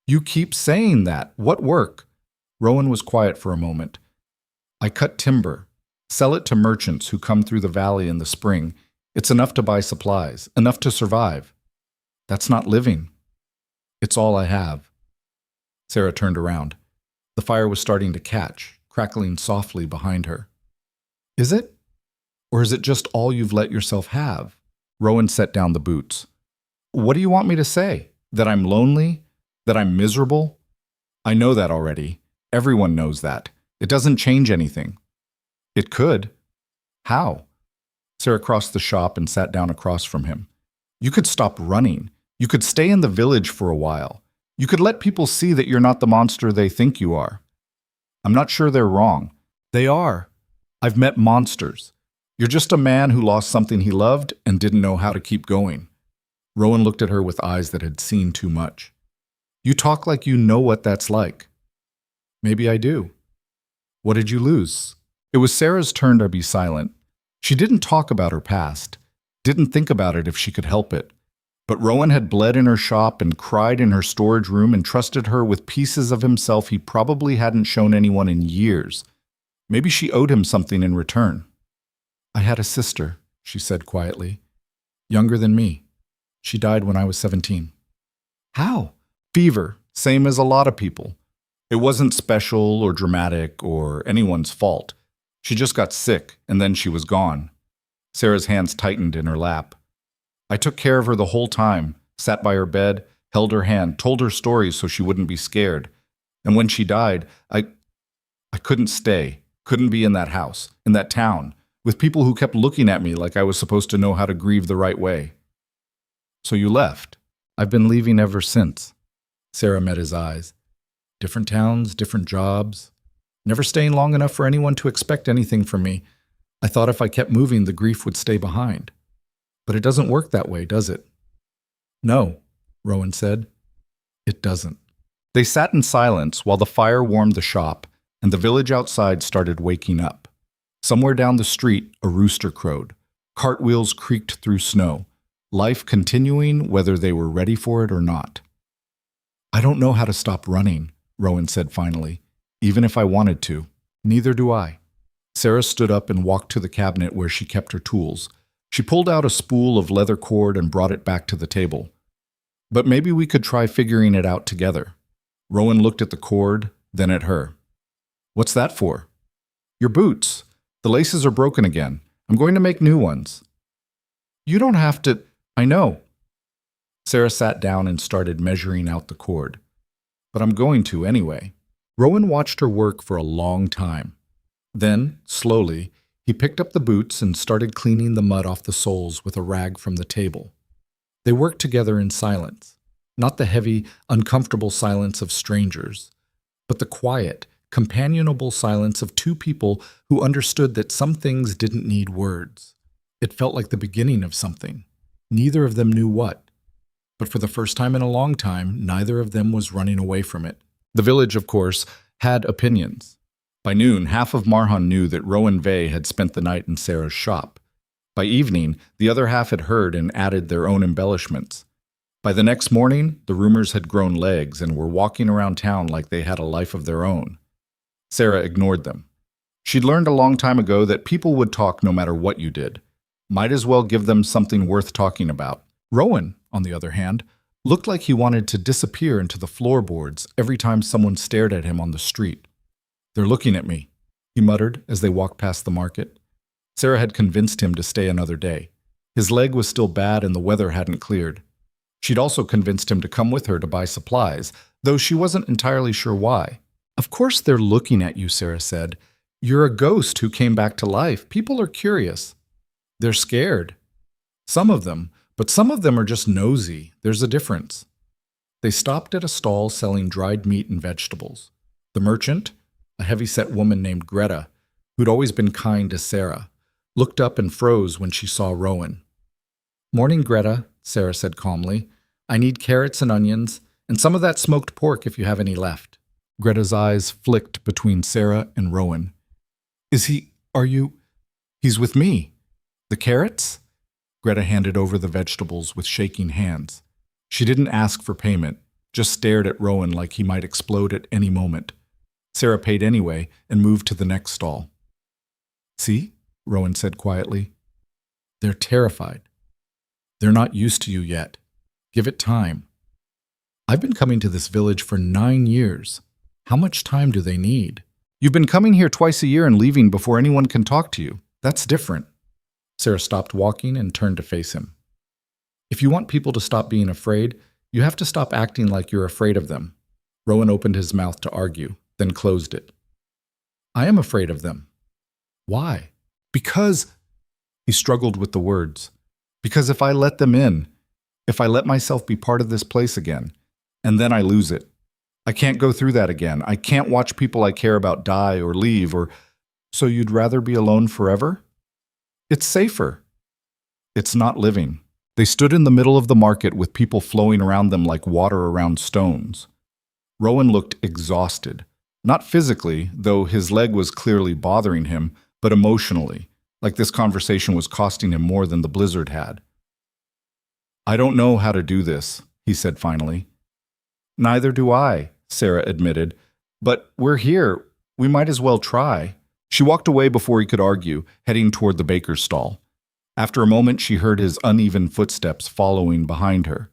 You keep saying that. What work? Rowan was quiet for a moment. I cut timber. Sell it to merchants who come through the valley in the spring. It's enough to buy supplies, enough to survive. That's not living. It's all I have. Sarah turned around. The fire was starting to catch, crackling softly behind her. Is it? Or is it just all you've let yourself have? Rowan set down the boots. What do you want me to say? That I'm lonely? That I'm miserable? I know that already. Everyone knows that. It doesn't change anything. It could. How? Sarah crossed the shop and sat down across from him. You could stop running. You could stay in the village for a while. You could let people see that you're not the monster they think you are. I'm not sure they're wrong. They are. I've met monsters. You're just a man who lost something he loved and didn't know how to keep going. Rowan looked at her with eyes that had seen too much. You talk like you know what that's like. Maybe I do. What did you lose? It was Sarah's turn to be silent. She didn't talk about her past, didn't think about it if she could help it. But Rowan had bled in her shop and cried in her storage room and trusted her with pieces of himself he probably hadn't shown anyone in years. Maybe she owed him something in return. I had a sister, she said quietly. Younger than me. She died when I was 17. How? Fever, same as a lot of people. It wasn't special or dramatic or anyone's fault. She just got sick, and then she was gone. Sarah's hands tightened in her lap. I took care of her the whole time, sat by her bed, held her hand, told her stories so she wouldn't be scared. And when she died, I couldn't stay, couldn't be in that house, in that town, with people who kept looking at me like I was supposed to know how to grieve the right way. So you left. I've been leaving ever since. Sarah met his eyes. Different towns, different jobs. Never staying long enough for anyone to expect anything from me. I thought if I kept moving, the grief would stay behind. But it doesn't work that way, does it? No, Rowan said. It doesn't. They sat in silence while the fire warmed the shop and the village outside started waking up. Somewhere down the street, a rooster crowed. Cartwheels creaked through snow. Life continuing whether they were ready for it or not. I don't know how to stop running, Rowan said finally. Even if I wanted to. Neither do I. Sarah stood up and walked to the cabinet where she kept her tools. She pulled out a spool of leather cord and brought it back to the table. But maybe we could try figuring it out together. Rowan looked at the cord, then at her. What's that for? Your boots. The laces are broken again. I'm going to make new ones. You don't have to. I know. Sarah sat down and started measuring out the cord. But I'm going to anyway. Rowan watched her work for a long time. Then, slowly, He picked up the boots and started cleaning the mud off the soles with a rag from the table. They worked together in silence, not the heavy, uncomfortable silence of strangers, but the quiet, companionable silence of two people who understood that some things didn't need words. It felt like the beginning of something. Neither of them knew what. But for the first time in a long time, neither of them was running away from it. The village, of course, had opinions. By noon, half of Marhan knew that Rowan Vey had spent the night in Sarah's shop. By evening, the other half had heard and added their own embellishments. By the next morning, the rumors had grown legs and were walking around town like they had a life of their own. Sarah ignored them. She'd learned a long time ago that people would talk no matter what you did. Might as well give them something worth talking about. Rowan, on the other hand, looked like he wanted to disappear into the floorboards every time someone stared at him on the street. "They're looking at me," he muttered as they walked past the market. Sarah had convinced him to stay another day. His leg was still bad and the weather hadn't cleared. She'd also convinced him to come with her to buy supplies, though she wasn't entirely sure why. "Of course they're looking at you," Sarah said. "You're a ghost who came back to life. People are curious. They're scared. Some of them, but some of them are just nosy. There's a difference." They stopped at a stall selling dried meat and vegetables. The merchant, a heavy-set woman named Greta, who'd always been kind to Sarah, looked up and froze when she saw Rowan. "Morning, Greta," Sarah said calmly. "I need carrots and onions, and some of that smoked pork if you have any left." Greta's eyes flicked between Sarah and Rowan. Are you? "He's with me." "The carrots?" Greta handed over the vegetables with shaking hands. She didn't ask for payment, just stared at Rowan like he might explode at any moment. Sarah paid anyway and moved to the next stall. "See?" Rowan said quietly. "They're terrified. They're not used to you yet. Give it time. I've been coming to this village for 9 years. How much time do they need? You've been coming here twice a year and leaving before anyone can talk to you. That's different." Sarah stopped walking and turned to face him. "If you want people to stop being afraid, you have to stop acting like you're afraid of them." Rowan opened his mouth to argue, then closed it. "I am afraid of them." "Why?" "Because—" He struggled with the words. "Because if I let them in, if I let myself be part of this place again, and then I lose it, I can't go through that again. I can't watch people I care about die or leave or... So you'd rather be alone forever? It's safer." "It's not living." They stood in the middle of the market with people flowing around them like water around stones. Rowan looked exhausted. Not physically, though his leg was clearly bothering him, but emotionally, like this conversation was costing him more than the blizzard had. "I don't know how to do this," he said finally. "Neither do I," Sarah admitted. "But we're here. We might as well try." She walked away before he could argue, heading toward the baker's stall. After a moment, she heard his uneven footsteps following behind her.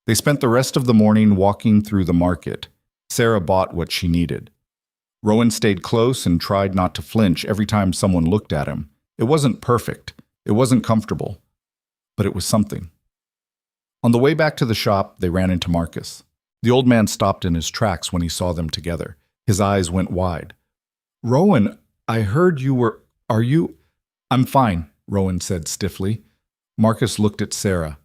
They spent the rest of the morning walking through the market. Sarah bought what she needed. Rowan stayed close and tried not to flinch every time someone looked at him. It wasn't perfect. It wasn't comfortable. But it was something. On the way back to the shop, they ran into Marcus. The old man stopped in his tracks when he saw them together. His eyes went wide. "Rowan, I heard you were... Are you..." "I'm fine," Rowan said stiffly. Marcus looked at Sarah.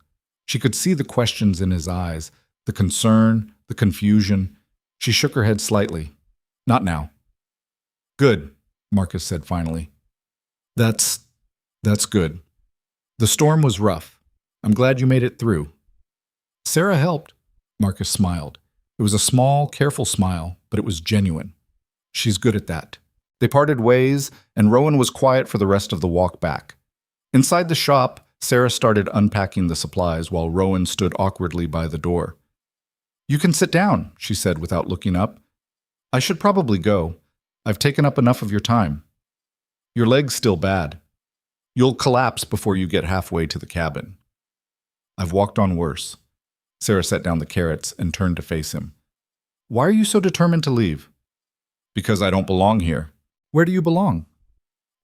She could see the questions in his eyes, the concern, the confusion. She shook her head slightly. "Not now." "Good," Marcus said finally. That's good. The storm was rough. I'm glad you made it through." "Sarah helped," Marcus smiled. It was a small, careful smile, but it was genuine. "She's good at that." They parted ways, and Rowan was quiet for the rest of the walk back. Inside the shop, Sarah started unpacking the supplies while Rowan stood awkwardly by the door. "You can sit down," she said without looking up. "I should probably go. I've taken up enough of your time. Your leg's still bad. You'll collapse before you get halfway to the cabin." "I've walked on worse." Sarah set down the carrots and turned to face him. "Why are you so determined to leave?" "Because I don't belong here." "Where do you belong?"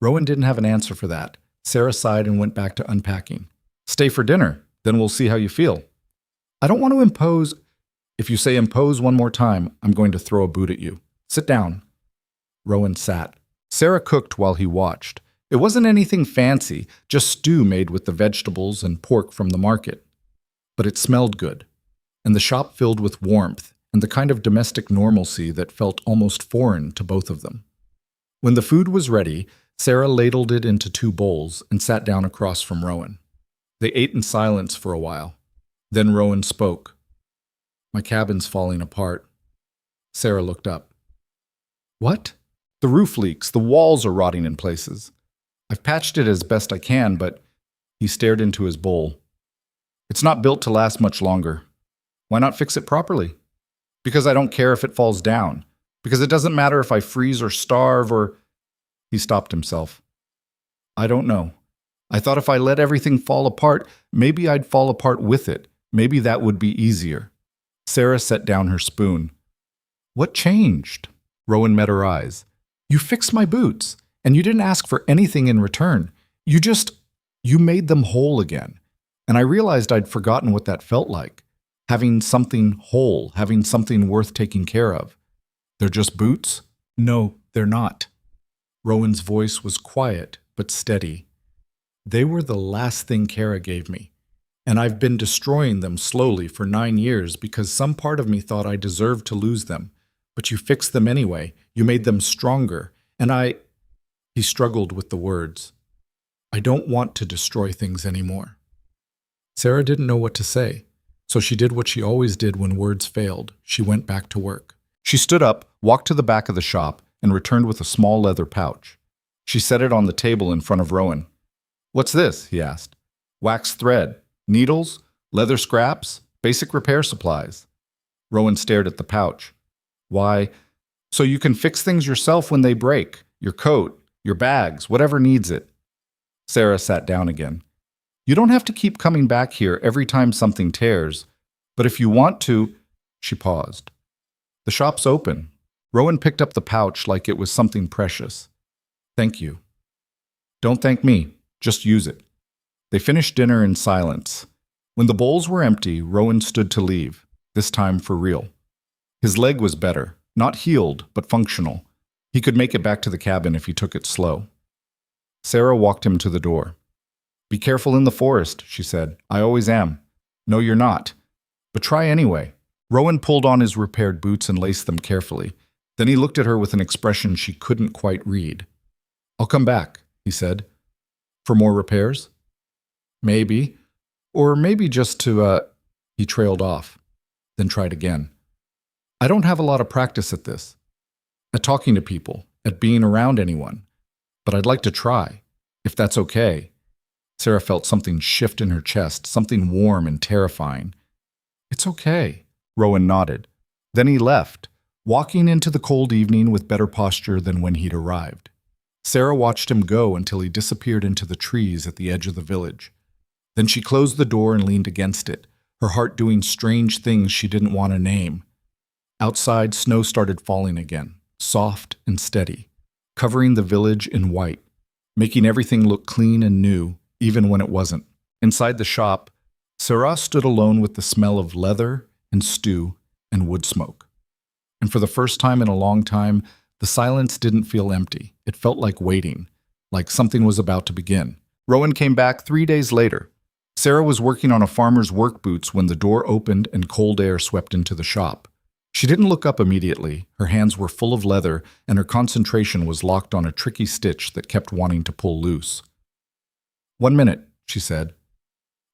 Rowan didn't have an answer for that. Sarah sighed and went back to unpacking. "Stay for dinner, then we'll see how you feel." "I don't want to impose..." "If you say impose one more time, I'm going to throw a boot at you. Sit down." Rowan sat. Sarah cooked while he watched, It wasn't anything fancy, just stew made with the vegetables and pork from the market. But it smelled good, and the shop filled with warmth and the kind of domestic normalcy that felt almost foreign to both of them. When the food was ready, Sarah ladled it into 2 bowls and sat down across from Rowan. They ate in silence for a while. Then Rowan spoke. "My cabin's falling apart." Sarah looked up. "What?" "The roof leaks, the walls are rotting in places. I've patched it as best I can, but..." He stared into his bowl. "It's not built to last much longer. Why not fix it properly?" "Because I don't care if it falls down. Because it doesn't matter if I freeze or starve or..." He stopped himself. "I don't know. I thought if I let everything fall apart, maybe I'd fall apart with it. Maybe that would be easier." Sarah set down her spoon. "What changed?" Rowan met her eyes. "You fixed my boots, and you didn't ask for anything in return. You made them whole again. And I realized I'd forgotten what that felt like. Having something whole, having something worth taking care of. They're just boots?" "No, they're not." Rowan's voice was quiet but steady. "They were the last thing Kara gave me, and I've been destroying them slowly for 9 years because some part of me thought I deserved to lose them. But you fixed them anyway. You made them stronger, and I..." He struggled with the words. "I don't want to destroy things anymore." Sarah didn't know what to say, so she did what she always did when words failed. She went back to work. She stood up, walked to the back of the shop, and returned with a small leather pouch. She set it on the table in front of Rowan. "What's this?" he asked. "Wax thread, needles, leather scraps, basic repair supplies." Rowan stared at the pouch. "Why, so you can fix things yourself when they break, your coat, your bags, whatever needs it." Sarah sat down again. "You don't have to keep coming back here every time something tears, but if you want to..." She paused. "The shop's open." Rowan picked up the pouch like it was something precious. "Thank you." "Don't thank me. Just use it." They finished dinner in silence. When the bowls were empty, Rowan stood to leave, this time for real. His leg was better, not healed, but functional. He could make it back to the cabin if he took it slow. Sarah walked him to the door. "Be careful in the forest," she said. "I always am." "No, you're not. But try anyway." Rowan pulled on his repaired boots and laced them carefully. Then he looked at her with an expression she couldn't quite read. "I'll come back," he said. "For more repairs?" "Maybe. Or maybe just to, He trailed off, then tried again. "I don't have a lot of practice at this. At talking to people, at being around anyone. But I'd like to try, if that's okay." Sarah felt something shift in her chest, something warm and terrifying. "It's okay." Rowan nodded. Then he left, walking into the cold evening with better posture than when he'd arrived. Sarah watched him go until he disappeared into the trees at the edge of the village. Then she closed the door and leaned against it, her heart doing strange things she didn't want to name. Outside, snow started falling again, soft and steady, covering the village in white, making everything look clean and new, even when it wasn't. Inside the shop, Sarah stood alone with the smell of leather and stew and wood smoke. And for the first time in a long time, the silence didn't feel empty. It felt like waiting, like something was about to begin. Rowan came back 3 days later. Sarah was working on a farmer's work boots when the door opened and cold air swept into the shop. She didn't look up immediately. Her hands were full of leather, and her concentration was locked on a tricky stitch that kept wanting to pull loose. "1 minute," she said.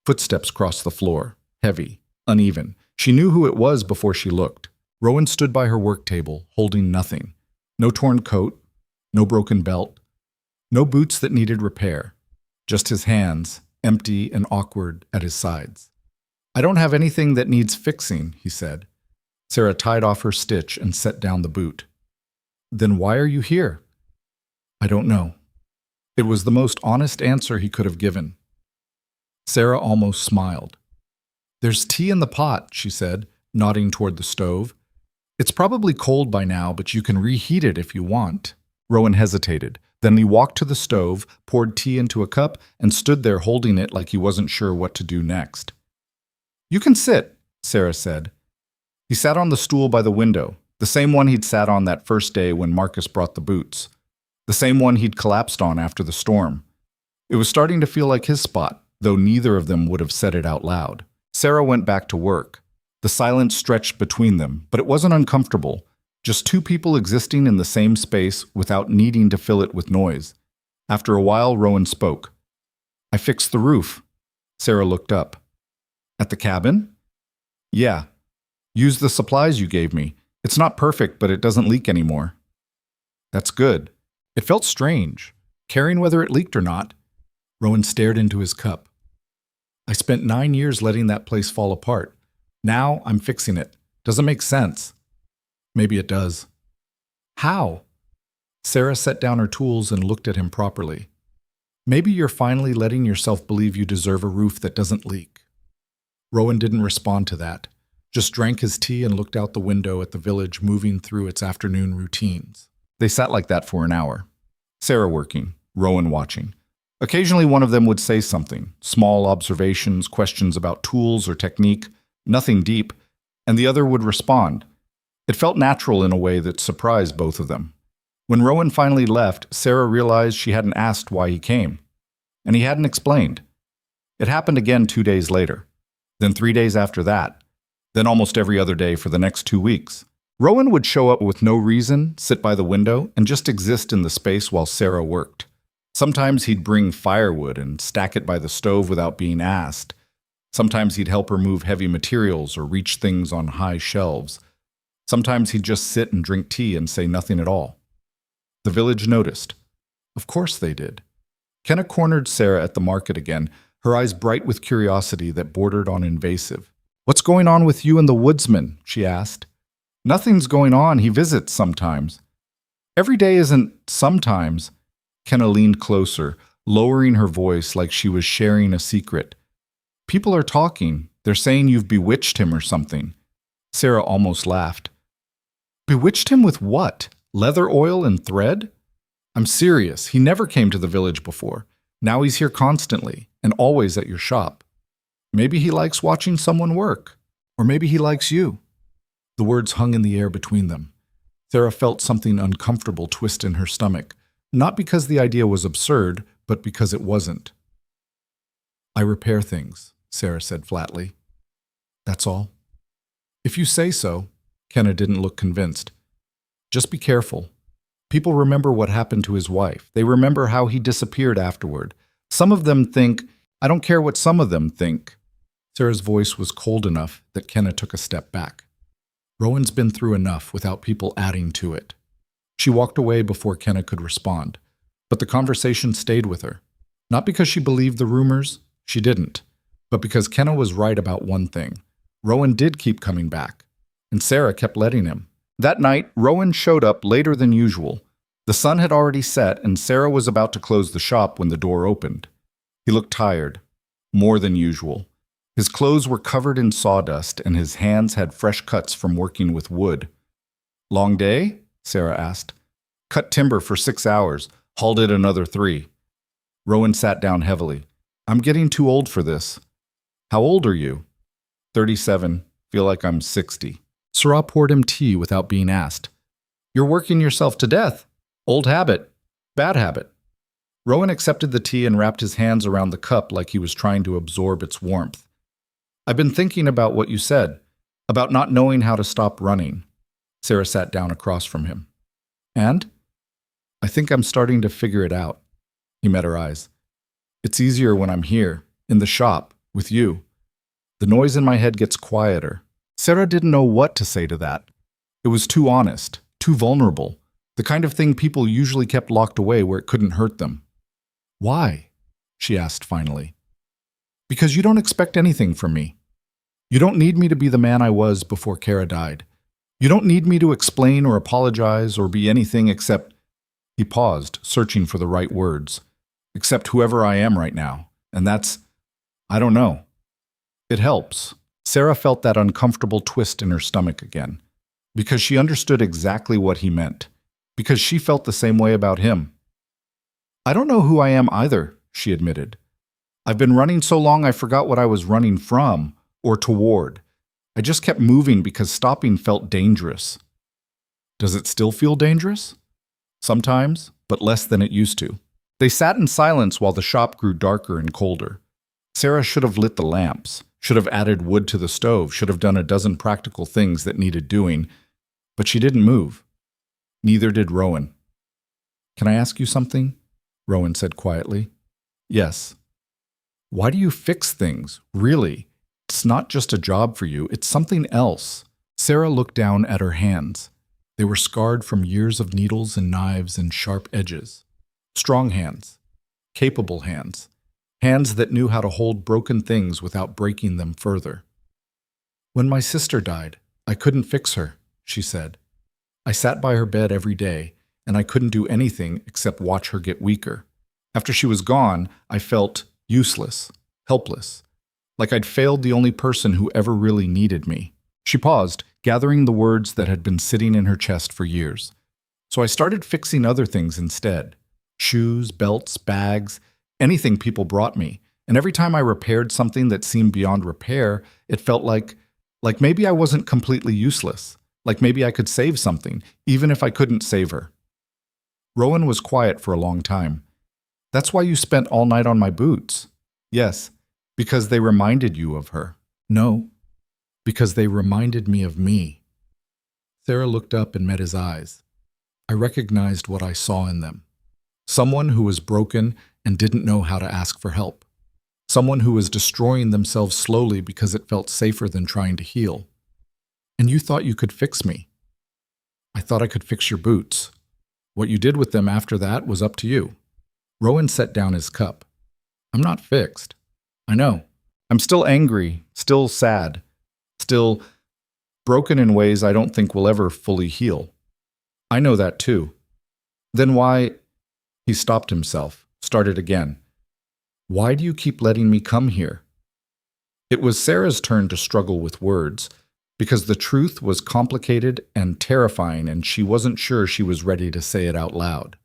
Footsteps crossed the floor, heavy, uneven. She knew who it was before she looked. Rowan stood by her work table, holding nothing. No torn coat, no broken belt, no boots that needed repair. Just his hands, empty and awkward at his sides. "I don't have anything that needs fixing," he said. Sarah tied off her stitch and set down the boot. "Then why are you here?" "I don't know." It was the most honest answer he could have given. Sarah almost smiled. "There's tea in the pot," she said, nodding toward the stove. "It's probably cold by now, but you can reheat it if you want." Rowan hesitated. Then he walked to the stove, poured tea into a cup, and stood there holding it like he wasn't sure what to do next. "You can sit," Sarah said. He sat on the stool by the window, the same one he'd sat on that first day when Marcus brought the boots. the same one he'd collapsed on after the storm. It was starting to feel like his spot, though neither of them would have said it out loud. Sarah went back to work. The silence stretched between them, but it wasn't uncomfortable. Just two people existing in the same space without needing to fill it with noise. After a while, Rowan spoke. "I fixed the roof." Sarah looked up. "At the cabin?" "Yeah. Use the supplies you gave me. It's not perfect, but it doesn't leak anymore." "That's good." It felt strange, caring whether it leaked or not. Rowan stared into his cup. "I spent 9 years letting that place fall apart. Now I'm fixing it. Doesn't make sense." "Maybe it does." "How?" Sarah set down her tools and looked at him properly. "Maybe you're finally letting yourself believe you deserve a roof that doesn't leak." Rowan didn't respond to that, just drank his tea and looked out the window at the village moving through its afternoon routines. They sat like that for an hour. Sarah working, Rowan watching. Occasionally one of them would say something, small observations, questions about tools or technique, nothing deep, and the other would respond. It felt natural in a way that surprised both of them. When Rowan finally left, Sarah realized she hadn't asked why he came, and he hadn't explained. It happened again 2 days later, then 3 days after that, then almost every other day for the next 2 weeks. Rowan would show up with no reason, sit by the window, and just exist in the space while Sarah worked. Sometimes he'd bring firewood and stack it by the stove without being asked. Sometimes he'd help her move heavy materials or reach things on high shelves. Sometimes he'd just sit and drink tea and say nothing at all. The village noticed. Of course they did. Kenna cornered Sarah at the market again, her eyes bright with curiosity that bordered on invasive. "What's going on with you and the woodsman?" she asked. "Nothing's going on. He visits sometimes." "Every day isn't sometimes." Kenna leaned closer, lowering her voice like she was sharing a secret. "People are talking. They're saying you've bewitched him or something." Sarah almost laughed. "Bewitched him with what? Leather oil and thread?" "I'm serious. He never came to the village before. Now he's here constantly, and always at your shop. Maybe he likes watching someone work. Or maybe he likes you." The words hung in the air between them. Sarah felt something uncomfortable twist in her stomach, not because the idea was absurd, but because it wasn't. "I repair things," Sarah said flatly. "That's all?" "If you say so." Kenna didn't look convinced. "Just be careful. People remember what happened to his wife. They remember how he disappeared afterward. Some of them think, I don't care what some of them think." Sarah's voice was cold enough that Kenna took a step back. Rowan's been through enough without people adding to it. She walked away before Kenna could respond, but the conversation stayed with her. Not because she believed the rumors, she didn't, but because Kenna was right about one thing. Rowan did keep coming back, and Sarah kept letting him. That night, Rowan showed up later than usual. The sun had already set, and Sarah was about to close the shop when the door opened. He looked tired, more than usual. His clothes were covered in sawdust, and his hands had fresh cuts from working with wood. "Long day?" Sarah asked. "Cut timber for 6 hours, hauled it another 3. Rowan sat down heavily. "I'm getting too old for this." "How old are you?" 37. Feel like I'm 60. Sarah poured him tea without being asked. "You're working yourself to death. Old habit. Bad habit." Rowan accepted the tea and wrapped his hands around the cup like he was trying to absorb its warmth. "I've been thinking about what you said, about not knowing how to stop running." Sarah sat down across from him. "And?" "I think I'm starting to figure it out." He met her eyes. "It's easier when I'm here, in the shop, with you. The noise in my head gets quieter." Sarah didn't know what to say to that. It was too honest, too vulnerable, the kind of thing people usually kept locked away where it couldn't hurt them. "Why?" she asked finally. "Because you don't expect anything from me. You don't need me to be the man I was before Kara died. You don't need me to explain or apologize or be anything except—" He paused, searching for the right words. "Except whoever I am right now. And that's— I don't know." It helps. Sarah felt that uncomfortable twist in her stomach again. Because she understood exactly what he meant. Because she felt the same way about him. "I don't know who I am either," she admitted. "I've been running so long I forgot what I was running from or toward. I just kept moving because stopping felt dangerous." "Does it still feel dangerous?" "Sometimes," but less than it used to. They sat in silence while the shop grew darker and colder. Sarah should have lit the lamps, should have added wood to the stove, should have done a dozen practical things that needed doing, but she didn't move. Neither did Rowan. "Can I ask you something?" Rowan said quietly. "Yes." "Why do you fix things? Really? It's not just a job for you, it's something else." Sarah looked down at her hands. They were scarred from years of needles and knives and sharp edges. Strong hands. Capable hands. Hands that knew how to hold broken things without breaking them further. "When my sister died, I couldn't fix her," she said. "I sat by her bed every day, and I couldn't do anything except watch her get weaker. After she was gone, I felt useless, helpless, like I'd failed the only person who ever really needed me." She paused, gathering the words that had been sitting in her chest for years. "So I started fixing other things instead. Shoes, belts, bags, anything people brought me. And every time I repaired something that seemed beyond repair, it felt like maybe I wasn't completely useless, like maybe I could save something, even if I couldn't save her." Rowan was quiet for a long time. "That's why you spent all night on my boots." "Yes, because they reminded you of her." "No, because they reminded me of me." Sarah looked up and met his eyes. I recognized what I saw in them. Someone who was broken and didn't know how to ask for help. Someone who was destroying themselves slowly because it felt safer than trying to heal. "And you thought you could fix me." "I thought I could fix your boots. What you did with them after that was up to you." Rowan set down his cup. "I'm not fixed." "I know. I'm still angry, still sad, still broken in ways I don't think will ever fully heal." "I know that too." "Then why—" He stopped himself, started again. "Why do you keep letting me come here?" It was Sarah's turn to struggle with words, because the truth was complicated and terrifying, and she wasn't sure she was ready to say it out loud.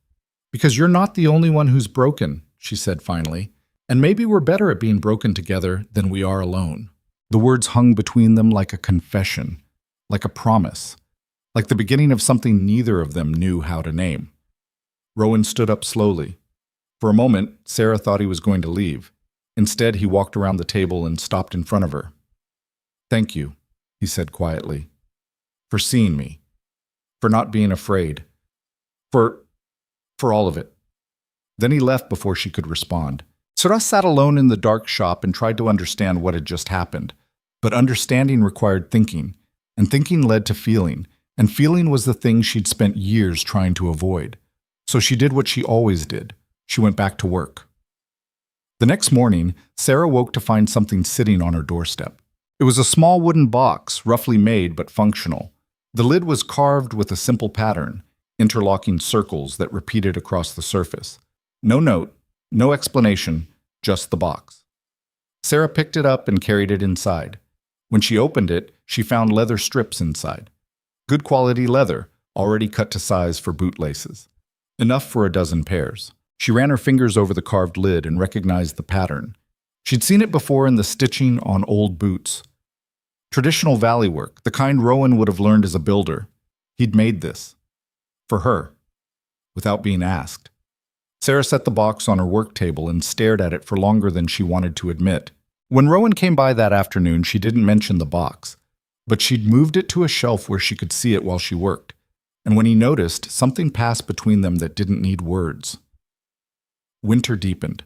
"Because you're not the only one who's broken," she said finally, "and maybe we're better at being broken together than we are alone." The words hung between them like a confession, like a promise, like the beginning of something neither of them knew how to name. Rowan stood up slowly. For a moment, Sarah thought he was going to leave. Instead, he walked around the table and stopped in front of her. "Thank you," he said quietly, "for seeing me, for not being afraid, for all of it." Then he left before she could respond. Sarah sat alone in the dark shop and tried to understand what had just happened. But understanding required thinking, and thinking led to feeling, and feeling was the thing she'd spent years trying to avoid. So she did what she always did. She went back to work. The next morning, Sarah woke to find something sitting on her doorstep. It was a small wooden box, roughly made but functional. The lid was carved with a simple pattern, interlocking circles that repeated across the surface. No note, no explanation, just the box. Sarah picked it up and carried it inside. When she opened it, she found leather strips inside. Good quality leather, already cut to size for bootlaces. Enough for a dozen pairs. She ran her fingers over the carved lid and recognized the pattern. She'd seen it before in the stitching on old boots. Traditional valley work, the kind Rowan would have learned as a builder. He'd made this. For her. Without being asked. Sarah set the box on her work table and stared at it for longer than she wanted to admit. When Rowan came by that afternoon, she didn't mention the box, but she'd moved it to a shelf where she could see it while she worked. And when he noticed, something passed between them that didn't need words. Winter deepened.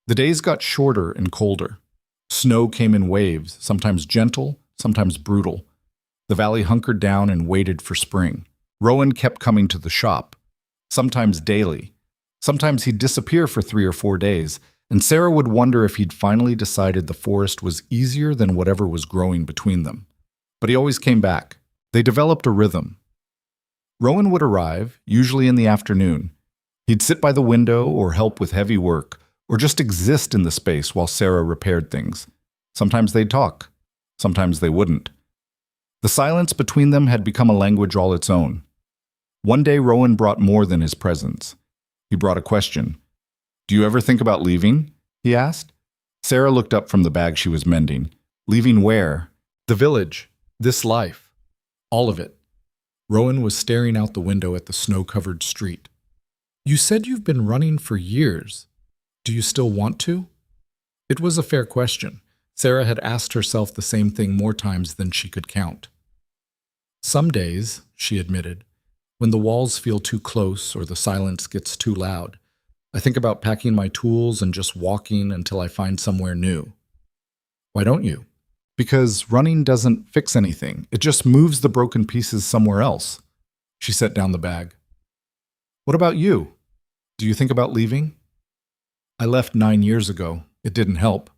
The days got shorter and colder. Snow came in waves, sometimes gentle, sometimes brutal. The valley hunkered down and waited for spring. Rowan kept coming to the shop, sometimes daily. Sometimes he'd disappear for 3 or 4 days, and Sarah would wonder if he'd finally decided the forest was easier than whatever was growing between them. But he always came back. They developed a rhythm. Rowan would arrive, usually in the afternoon. He'd sit by the window or help with heavy work, or just exist in the space while Sarah repaired things. Sometimes they'd talk. Sometimes they wouldn't. The silence between them had become a language all its own. One day Rowan brought more than his presence. He brought a question. "Do you ever think about leaving?" he asked. Sarah looked up from the bag she was mending. "Leaving where?" "The village. This life. All of it." Rowan was staring out the window at the snow-covered street. You said you've been running for years. Do you still want to? It was a fair question. Sarah had asked herself the same thing more times than she could count. Some days, she admitted, when the walls feel too close or the silence gets too loud, I think about packing my tools and just walking until I find somewhere new. Why don't you? Because running doesn't fix anything. It just moves the broken pieces somewhere else. She set down the bag. What about you? Do you think about leaving? I left 9 years ago. It didn't help.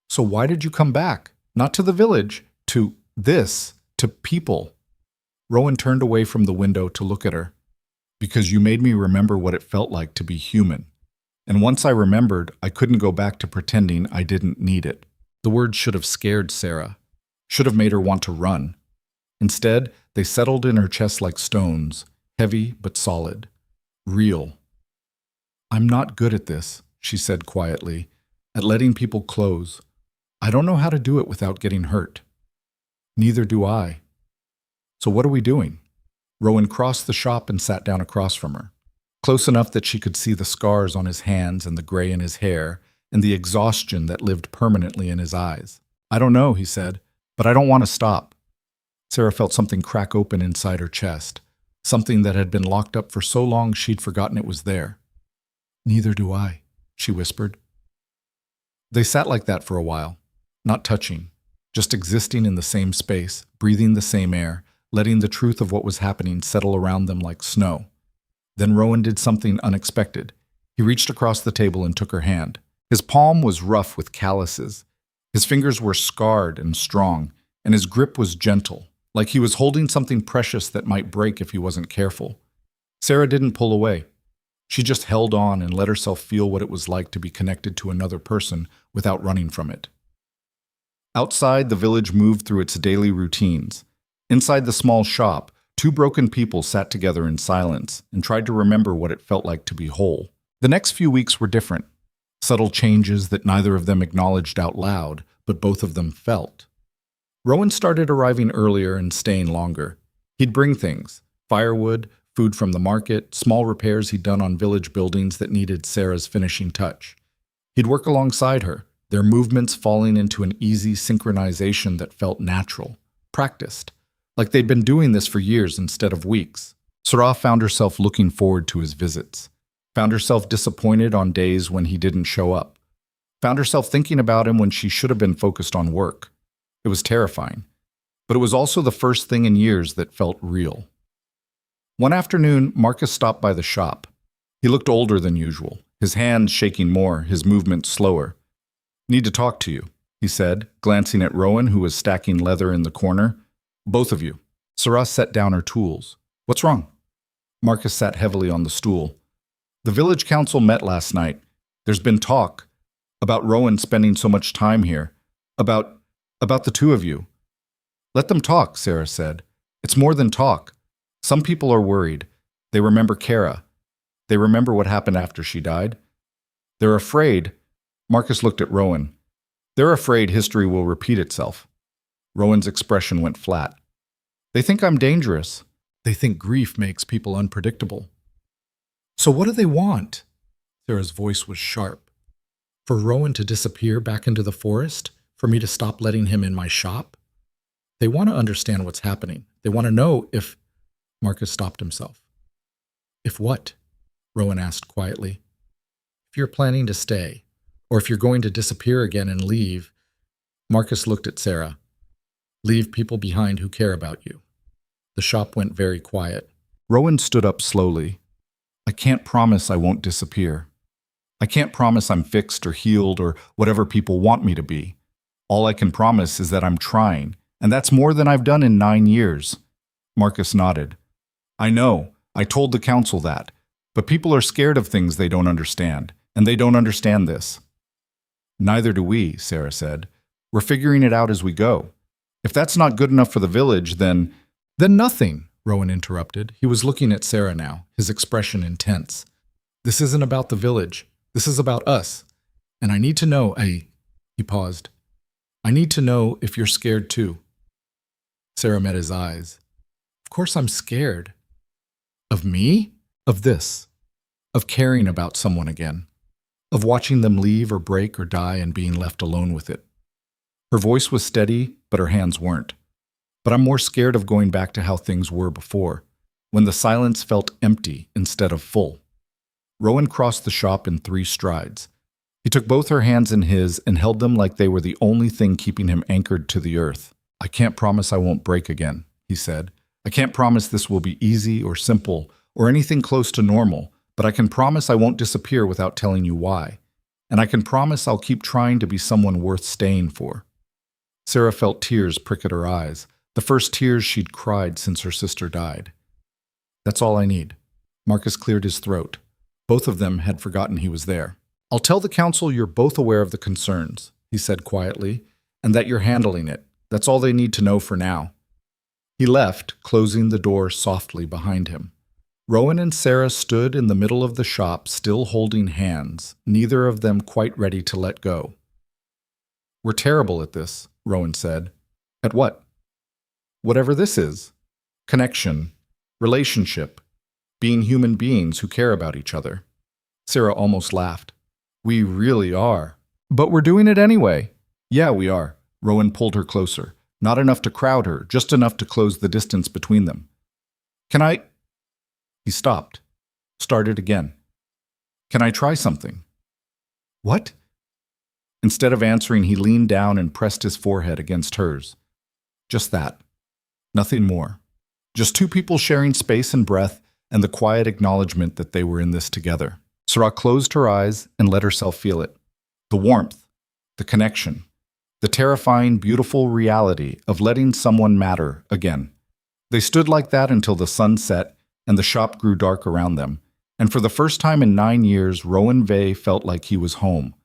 So why did you come back? Not to the village, to this, to people. Rowan turned away from the window to look at her. Because you made me remember what it felt like to be human. And once I remembered, I couldn't go back to pretending I didn't need it. The words should have scared Sarah, should have made her want to run. Instead, they settled in her chest like stones, heavy but solid, real. I'm not good at this, she said quietly, at letting people close. I don't know how to do it without getting hurt. Neither do I. So what are we doing? Rowan crossed the shop and sat down across from her, close enough that she could see the scars on his hands and the gray in his hair and the exhaustion that lived permanently in his eyes. I don't know, he said, but I don't want to stop. Sarah felt something crack open inside her chest, something that had been locked up for so long she'd forgotten it was there. Neither do I, she whispered. They sat like that for a while, not touching, just existing in the same space, breathing the same air, letting the truth of what was happening settle around them like snow. Then Rowan did something unexpected. He reached across the table and took her hand. His palm was rough with calluses. His fingers were scarred and strong, and his grip was gentle, like he was holding something precious that might break if he wasn't careful. Sarah didn't pull away. She just held on and let herself feel what it was like to be connected to another person without running from it. Outside, the village moved through its daily routines. Inside the small shop, two broken people sat together in silence and tried to remember what it felt like to be whole. The next few weeks were different. Subtle changes that neither of them acknowledged out loud, but both of them felt. Rowan started arriving earlier and staying longer. He'd bring things, firewood, food from the market, small repairs he'd done on village buildings that needed Sarah's finishing touch. He'd work alongside her, their movements falling into an easy synchronization that felt natural, practiced, like they'd been doing this for years instead of weeks. Sarah found herself looking forward to his visits, found herself disappointed on days when he didn't show up, found herself thinking about him when she should have been focused on work. It was terrifying, but it was also the first thing in years that felt real. One afternoon, Marcus stopped by the shop. He looked older than usual, his hands shaking more, his movements slower. Need to talk to you, he said, glancing at Rowan, who was stacking leather in the corner. Both of you. Sarah set down her tools. What's wrong? Marcus sat heavily on the stool. The village council met last night. There's been talk about Rowan spending so much time here, about the two of you. Let them talk, Sarah said. It's more than talk. Some people are worried. They remember Kara. They remember what happened after she died. They're afraid. Marcus looked at Rowan. They're afraid history will repeat itself. Rowan's expression went flat. They think I'm dangerous. They think grief makes people unpredictable. So what do they want? Sarah's voice was sharp. For Rowan to disappear back into the forest? For me to stop letting him in my shop? They want to understand what's happening. They want to know if... Marcus stopped himself. If what? Rowan asked quietly. If you're planning to stay, or if you're going to disappear again and leave. Marcus looked at Sarah. Leave people behind who care about you. The shop went very quiet. Rowan stood up slowly. I can't promise I won't disappear. I can't promise I'm fixed or healed or whatever people want me to be. All I can promise is that I'm trying, and that's more than I've done in 9 years. Marcus nodded. I know. I told the council that. But people are scared of things they don't understand, and they don't understand this. Neither do we, Sarah said. We're figuring it out as we go. If that's not good enough for the village, then nothing, Rowan interrupted. He was looking at Sarah now, his expression intense. This isn't about the village. This is about us. And I need to know, he paused. I need to know if you're scared too. Sarah met his eyes. Of course I'm scared. Of me? Of this. of caring about someone again, of watching them leave or break or die and being left alone with it. Her voice was steady, but her hands weren't. But I'm more scared of going back to how things were before, when the silence felt empty instead of full. Rowan crossed the shop in 3 strides. He took both her hands in his and held them like they were the only thing keeping him anchored to the earth. "I can't promise I won't break again," he said. "I can't promise this will be easy or simple or anything close to normal, but I can promise I won't disappear without telling you why. And I can promise I'll keep trying to be someone worth staying for." Sarah felt tears prick at her eyes, the first tears she'd cried since her sister died. "That's all I need." Marcus cleared his throat. Both of them had forgotten he was there. "I'll tell the council you're both aware of the concerns," he said quietly, "and that you're handling it. That's all they need to know for now." He left, closing the door softly behind him. Rowan and Sarah stood in the middle of the shop, still holding hands, neither of them quite ready to let go. "We're terrible at this," Rowan said. "At what?" "Whatever this is. Connection, relationship, being human beings who care about each other." Sarah almost laughed. "We really are. But we're doing it anyway." "Yeah, we are." Rowan pulled her closer. Not enough to crowd her, just enough to close the distance between them. "Can I—" He stopped. Started again. "Can I try something?" "What?" Instead of answering, he leaned down and pressed his forehead against hers. Just that. Nothing more. Just 2 people sharing space and breath and the quiet acknowledgement that they were in this together. Sarah closed her eyes and let herself feel it. The warmth, the connection, the terrifying, beautiful reality of letting someone matter again. They stood like that until the sun set and the shop grew dark around them. And for the first time in 9 years, Rowan Vey felt like he was home.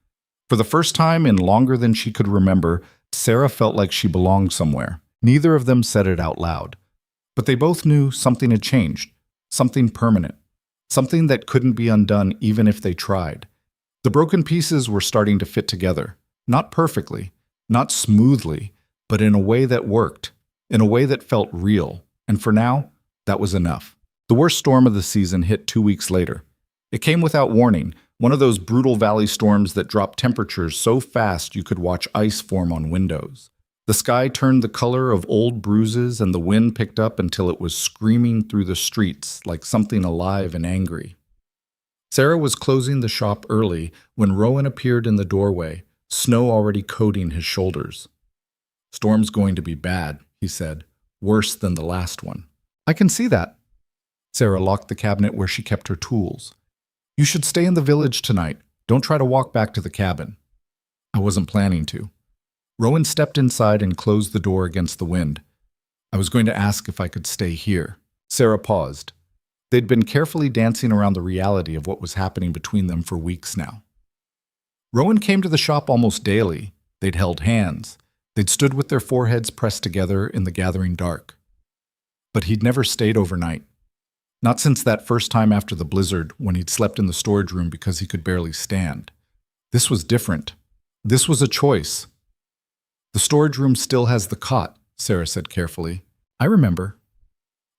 For the first time in longer than she could remember, Sarah felt like she belonged somewhere. Neither of them said it out loud. But they both knew something had changed, something permanent, something that couldn't be undone even if they tried. The broken pieces were starting to fit together, not perfectly, not smoothly, but in a way that worked, in a way that felt real. And for now, that was enough. The worst storm of the season hit 2 weeks later. It came without warning, one of those brutal valley storms that drop temperatures so fast you could watch ice form on windows. The sky turned the color of old bruises and the wind picked up until it was screaming through the streets like something alive and angry. Sarah was closing the shop early when Rowan appeared in the doorway, snow already coating his shoulders. "Storm's going to be bad," he said, "worse than the last one." "I can see that." Sarah locked the cabinet where she kept her tools. "You should stay in the village tonight. Don't try to walk back to the cabin." "I wasn't planning to." Rowan stepped inside and closed the door against the wind. "I was going to ask if I could stay here." Sarah paused. They'd been carefully dancing around the reality of what was happening between them for weeks now. Rowan came to the shop almost daily. They'd held hands. They'd stood with their foreheads pressed together in the gathering dark. But he'd never stayed overnight. Not since that first time after the blizzard when he'd slept in the storage room because he could barely stand. This was different. This was a choice. "The storage room still has the cot," Sarah said carefully. "I remember.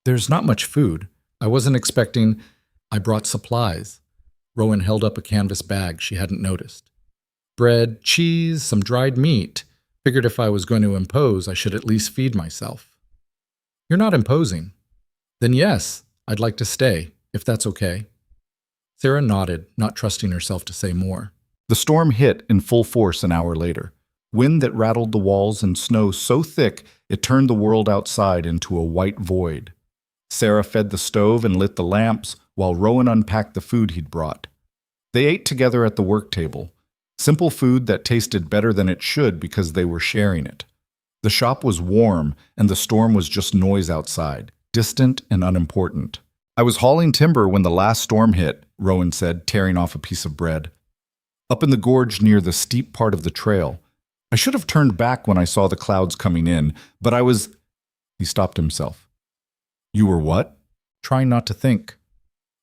There's not much food. I wasn't expecting—" "I brought supplies." Rowan held up a canvas bag she hadn't noticed. "Bread, cheese, some dried meat. Figured if I was going to impose, I should at least feed myself." "You're not imposing." "Then yes, I'd like to stay, if that's okay." Sarah nodded, not trusting herself to say more. The storm hit in full force an hour later. Wind that rattled the walls and snow so thick it turned the world outside into a white void. Sarah fed the stove and lit the lamps while Rowan unpacked the food he'd brought. They ate together at the work table. Simple food that tasted better than it should because they were sharing it. The shop was warm and the storm was just noise outside, distant and unimportant. "I was hauling timber when the last storm hit," Rowan said, tearing off a piece of bread. "Up in the gorge near the steep part of the trail. I should have turned back when I saw the clouds coming in, but I was—" He stopped himself. "You were what?" "Trying not to think.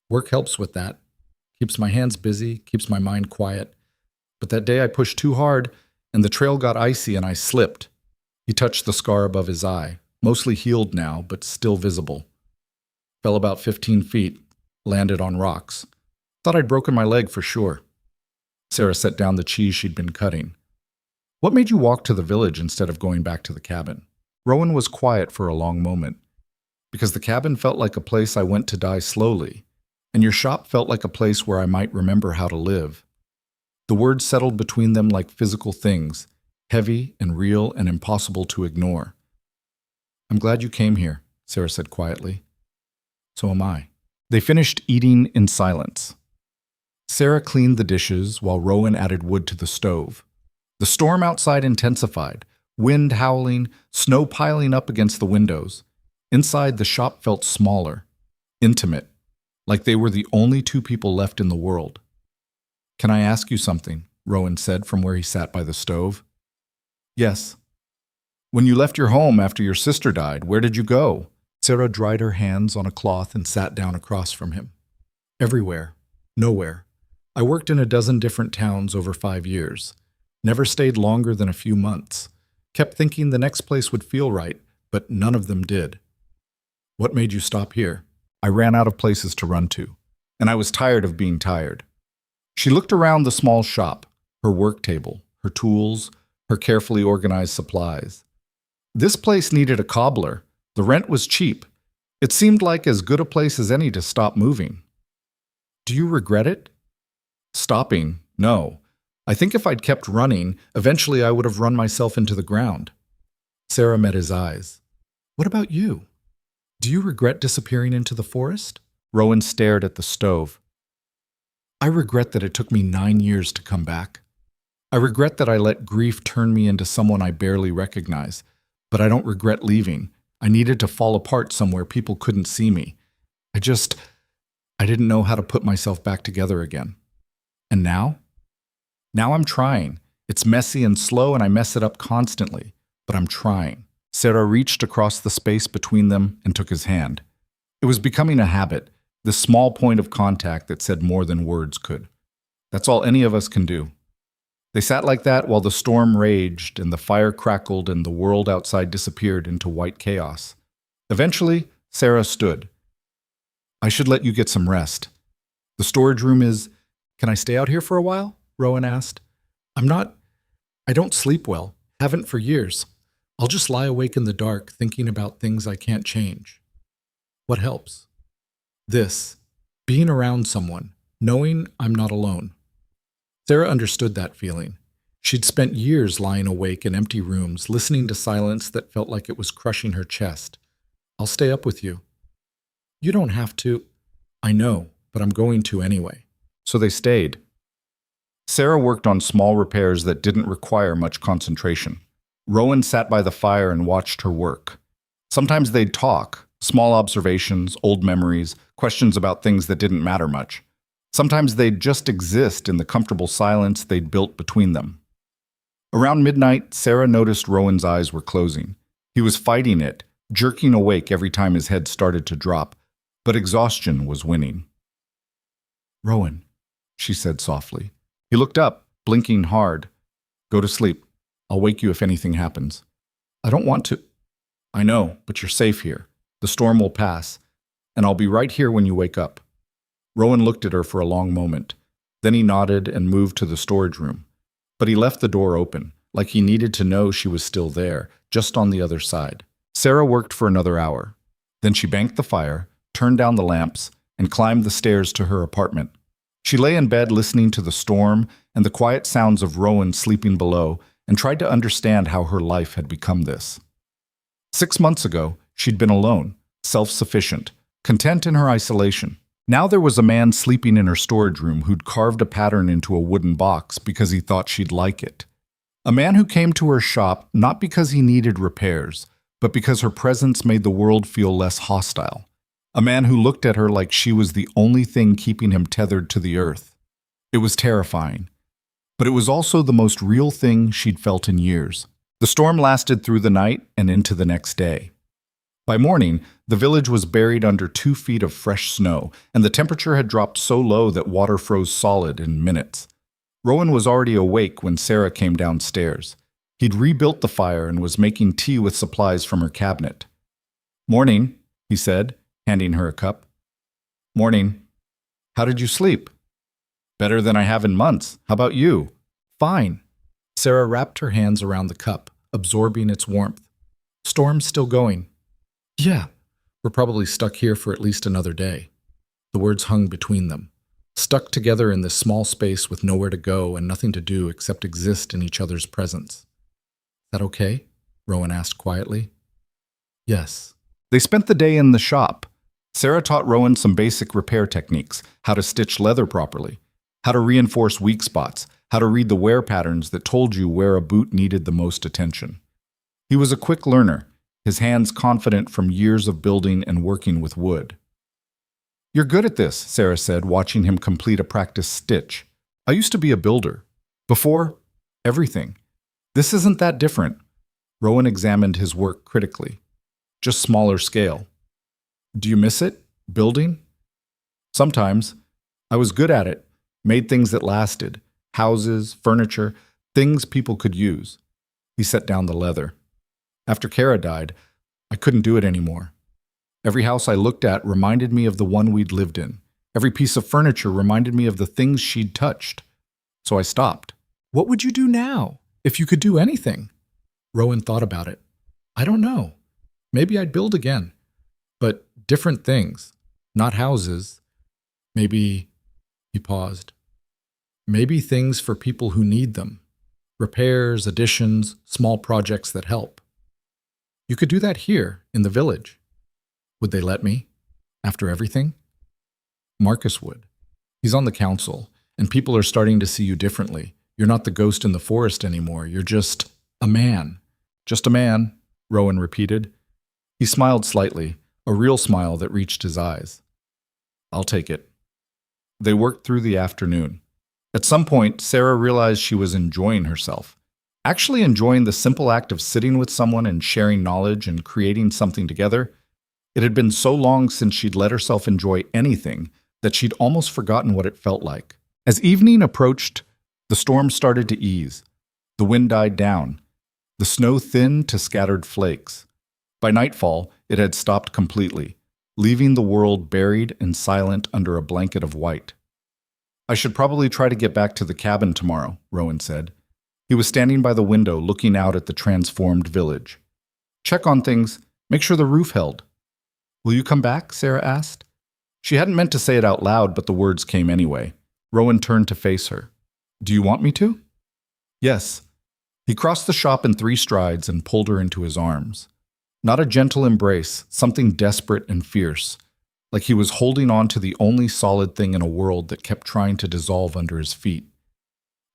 Work helps with that. Keeps my hands busy, keeps my mind quiet. But that day I pushed too hard, and the trail got icy and I slipped." He touched the scar above his eye, mostly healed now, but still visible. "Fell about 15 feet, landed on rocks. Thought I'd broken my leg for sure. Sarah set down the cheese she'd been cutting. What made you walk to the village instead of going back to the cabin? Rowan was quiet for a long moment. Because the cabin felt like a place I went to die slowly, and your shop felt like a place where I might remember how to live. The words settled between them like physical things, heavy and real and impossible to ignore. I'm glad you came here, Sarah said quietly. So am I. They finished eating in silence. Sarah cleaned the dishes while Rowan added wood to the stove. The storm outside intensified, wind howling, snow piling up against the windows. Inside, the shop felt smaller, intimate, like they were the only two people left in the world. Can I ask you something? Rowan said from where he sat by the stove. Yes. When you left your home after your sister died, where did you go? Sarah dried her hands on a cloth and sat down across from him. Everywhere. Nowhere. I worked in a dozen different towns over 5 years. Never stayed longer than a few months. Kept thinking the next place would feel right, but none of them did. What made you stop here? I ran out of places to run to, and I was tired of being tired. She looked around the small shop, her work table, her tools, her carefully organized supplies. This place needed a cobbler. The rent was cheap. It seemed like as good a place as any to stop moving. Do you regret it? Stopping? No. I think if I'd kept running, eventually I would have run myself into the ground. Sarah met his eyes. What about you? Do you regret disappearing into the forest? Rowan stared at the stove. I regret that it took me 9 years to come back. I regret that I let grief turn me into someone I barely recognize, but I don't regret leaving. I needed to fall apart somewhere people couldn't see me. I didn't know how to put myself back together again. And now? Now I'm trying. It's messy and slow and I mess it up constantly, but I'm trying. Sarah reached across the space between them and took his hand. It was becoming a habit, this small point of contact that said more than words could. That's all any of us can do. They sat like that while the storm raged and the fire crackled and the world outside disappeared into white chaos. Eventually, Sarah stood. I should let you get some rest. The storage room is... Can I stay out here for a while? Rowan asked. I don't sleep well. Haven't for years. I'll just lie awake in the dark thinking about things I can't change. What helps? This. Being around someone. Knowing I'm not alone. Sarah understood that feeling. She'd spent years lying awake in empty rooms, listening to silence that felt like it was crushing her chest. I'll stay up with you. You don't have to. I know, but I'm going to anyway. So they stayed. Sarah worked on small repairs that didn't require much concentration. Rowan sat by the fire and watched her work. Sometimes they'd talk, small observations, old memories, questions about things that didn't matter much. Sometimes they'd just exist in the comfortable silence they'd built between them. Around midnight, Sarah noticed Rowan's eyes were closing. He was fighting it, jerking awake every time his head started to drop, but exhaustion was winning. Rowan, she said softly. He looked up, blinking hard. Go to sleep. I'll wake you if anything happens. I don't want to. I know, but you're safe here. The storm will pass, and I'll be right here when you wake up. Rowan looked at her for a long moment. Then he nodded and moved to the storage room. But he left the door open, like he needed to know she was still there, just on the other side. Sarah worked for another hour. Then she banked the fire, turned down the lamps, and climbed the stairs to her apartment. She lay in bed listening to the storm and the quiet sounds of Rowan sleeping below and tried to understand how her life had become this. 6 months ago, she'd been alone, self-sufficient, content in her isolation. Now there was a man sleeping in her storage room who'd carved a pattern into a wooden box because he thought she'd like it. A man who came to her shop not because he needed repairs, but because her presence made the world feel less hostile. A man who looked at her like she was the only thing keeping him tethered to the earth. It was terrifying, but it was also the most real thing she'd felt in years. The storm lasted through the night and into the next day. By morning, the village was buried under 2 feet of fresh snow, and the temperature had dropped so low that water froze solid in minutes. Rowan was already awake when Sarah came downstairs. He'd rebuilt the fire and was making tea with supplies from her cabinet. Morning, he said, handing her a cup. Morning. How did you sleep? Better than I have in months. How about you? Fine. Sarah wrapped her hands around the cup, absorbing its warmth. Storm's still going. Yeah, we're probably stuck here for at least another day. The words hung between them, stuck together in this small space with nowhere to go and nothing to do except exist in each other's presence. Is that okay? Rowan asked quietly. Yes. They spent the day in the shop. Sarah taught Rowan some basic repair techniques, how to stitch leather properly, how to reinforce weak spots, how to read the wear patterns that told you where a boot needed the most attention. He was a quick learner, his hands confident from years of building and working with wood. You're good at this, Sarah said, watching him complete a practice stitch. I used to be a builder. Before, everything. This isn't that different. Rowan examined his work critically. Just smaller scale. Do you miss it? Building? Sometimes. I was good at it. Made things that lasted. Houses, furniture, things people could use. He set down the leather. After Kara died, I couldn't do it anymore. Every house I looked at reminded me of the one we'd lived in. Every piece of furniture reminded me of the things she'd touched. So I stopped. What would you do now, if you could do anything? Rowan thought about it. I don't know. Maybe I'd build again. But different things, not houses. Maybe, he paused. Maybe things for people who need them. Repairs, additions, small projects that help. You could do that here, in the village. Would they let me? After everything? Marcus would. He's on the council, and people are starting to see you differently. You're not the ghost in the forest anymore. You're just a man. Just a man, Rowan repeated. He smiled slightly, a real smile that reached his eyes. I'll take it. They worked through the afternoon. At some point, Sarah realized she was enjoying herself. Actually enjoying the simple act of sitting with someone and sharing knowledge and creating something together. It had been so long since she'd let herself enjoy anything that she'd almost forgotten what it felt like. As evening approached, the storm started to ease. The wind died down. The snow thinned to scattered flakes. By nightfall, it had stopped completely, leaving the world buried and silent under a blanket of white. I should probably try to get back to the cabin tomorrow, Rowan said. He was standing by the window looking out at the transformed village. Check on things, make sure the roof held. Will you come back? Sarah asked. She hadn't meant to say it out loud, but the words came anyway. Rowan turned to face her. Do you want me to? Yes. He crossed the shop in 3 strides and pulled her into his arms. Not a gentle embrace, something desperate and fierce, like he was holding on to the only solid thing in a world that kept trying to dissolve under his feet.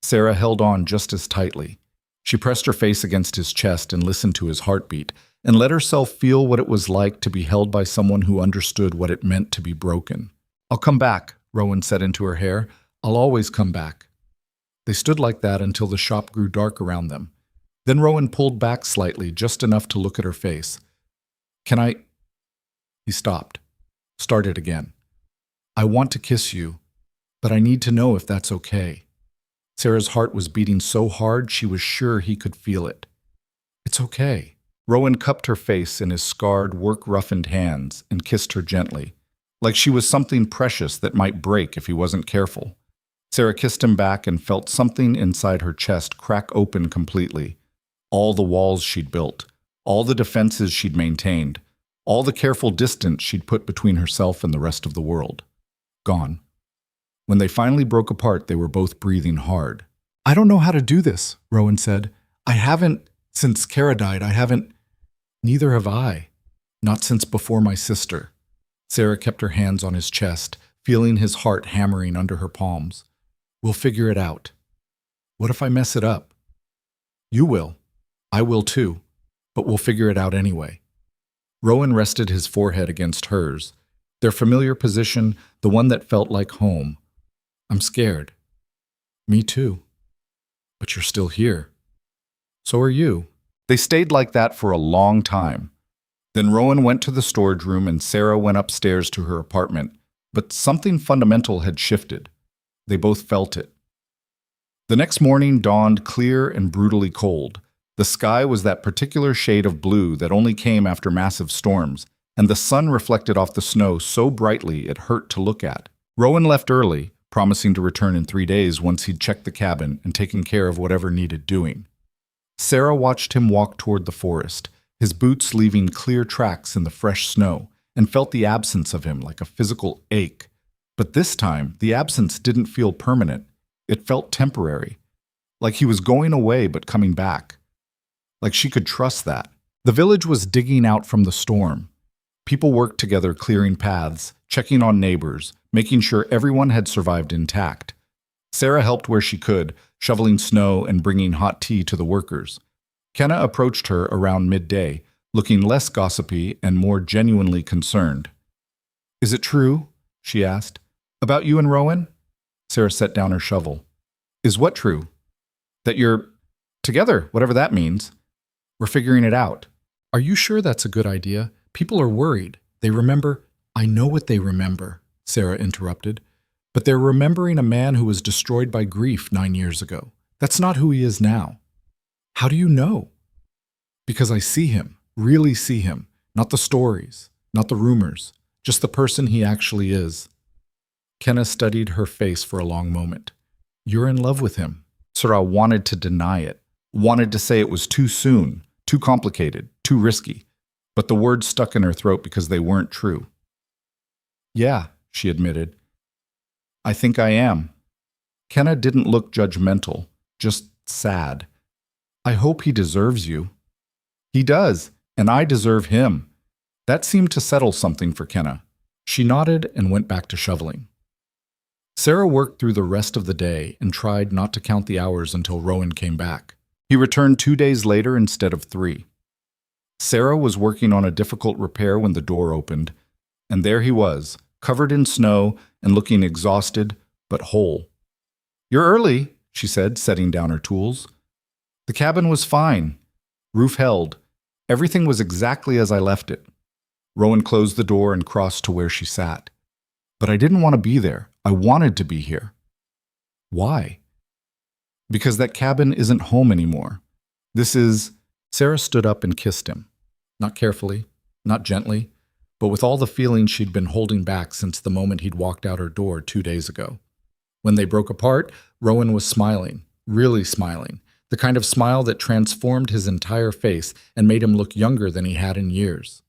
Sarah held on just as tightly. She pressed her face against his chest and listened to his heartbeat, and let herself feel what it was like to be held by someone who understood what it meant to be broken. I'll come back, Rowan said into her hair. I'll always come back. They stood like that until the shop grew dark around them. Then Rowan pulled back slightly, just enough to look at her face. Can I? He stopped. Started again. I want to kiss you, but I need to know if that's okay. Sarah's heart was beating so hard she was sure he could feel it. It's okay. Rowan cupped her face in his scarred, work-roughened hands and kissed her gently, like she was something precious that might break if he wasn't careful. Sarah kissed him back and felt something inside her chest crack open completely. All the walls she'd built, all the defenses she'd maintained, all the careful distance she'd put between herself and the rest of the world. Gone. When they finally broke apart, they were both breathing hard. I don't know how to do this, Rowan said. I haven't, since Kara died, Neither have I. Not since before my sister. Sarah kept her hands on his chest, feeling his heart hammering under her palms. We'll figure it out. What if I mess it up? You will. I will too. But we'll figure it out anyway. Rowan rested his forehead against hers, their familiar position, the one that felt like home. I'm scared. Me too. But you're still here. So are you. They stayed like that for a long time. Then Rowan went to the storage room and Sarah went upstairs to her apartment, but something fundamental had shifted. They both felt it. The next morning dawned clear and brutally cold. The sky was that particular shade of blue that only came after massive storms, and the sun reflected off the snow so brightly it hurt to look at. Rowan left early, promising to return in 3 days once he'd checked the cabin and taken care of whatever needed doing. Sarah watched him walk toward the forest, his boots leaving clear tracks in the fresh snow, and felt the absence of him like a physical ache. But this time, the absence didn't feel permanent. It felt temporary, like he was going away but coming back. Like she could trust that. The village was digging out from the storm. People worked together clearing paths, checking on neighbors, making sure everyone had survived intact. Sarah helped where she could, shoveling snow and bringing hot tea to the workers. Kenna approached her around midday, looking less gossipy and more genuinely concerned. "Is it true?" she asked. "About you and Rowan?" Sarah set down her shovel. "Is what true?" "That you're together, whatever that means. We're figuring it out." Are you sure that's a good idea? People are worried. They remember— I know what they remember, Sarah interrupted. But they're remembering a man who was destroyed by grief 9 years ago. That's not who he is now. How do you know? Because I see him, really see him. Not the stories, not the rumors, just the person he actually is. Kenna studied her face for a long moment. You're in love with him. Sarah wanted to deny it, wanted to say it was too soon, too complicated, too risky. But the words stuck in her throat because they weren't true. "Yeah," she admitted. "I think I am." Kenna didn't look judgmental, just sad. "I hope he deserves you." "He does, and I deserve him." That seemed to settle something for Kenna. She nodded and went back to shoveling. Sarah worked through the rest of the day and tried not to count the hours until Rowan came back. He returned 2 days later instead of 3. Sarah was working on a difficult repair when the door opened, and there he was, covered in snow and looking exhausted but whole. "You're early," she said, setting down her tools. "The cabin was fine. Roof held. Everything was exactly as I left it." Rowan closed the door and crossed to where she sat. "But I didn't want to be there. I wanted to be here." "Why?" "Because that cabin isn't home anymore. This is—" Sarah stood up and kissed him. Not carefully, not gently, but with all the feelings she'd been holding back since the moment he'd walked out her door 2 days ago. When they broke apart, Rowan was smiling, really smiling, the kind of smile that transformed his entire face and made him look younger than he had in years.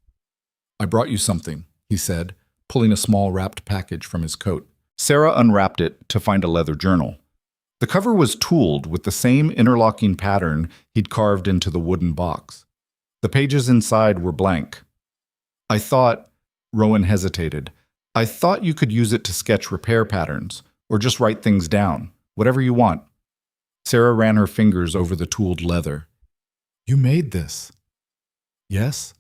"I brought you something," he said, pulling a small wrapped package from his coat. Sarah unwrapped it to find a leather journal. The cover was tooled with the same interlocking pattern he'd carved into the wooden box. The pages inside were blank. "I thought," Rowan hesitated, "I thought you could use it to sketch repair patterns, or just write things down, whatever you want." Sarah ran her fingers over the tooled leather. "You made this?" "Yes."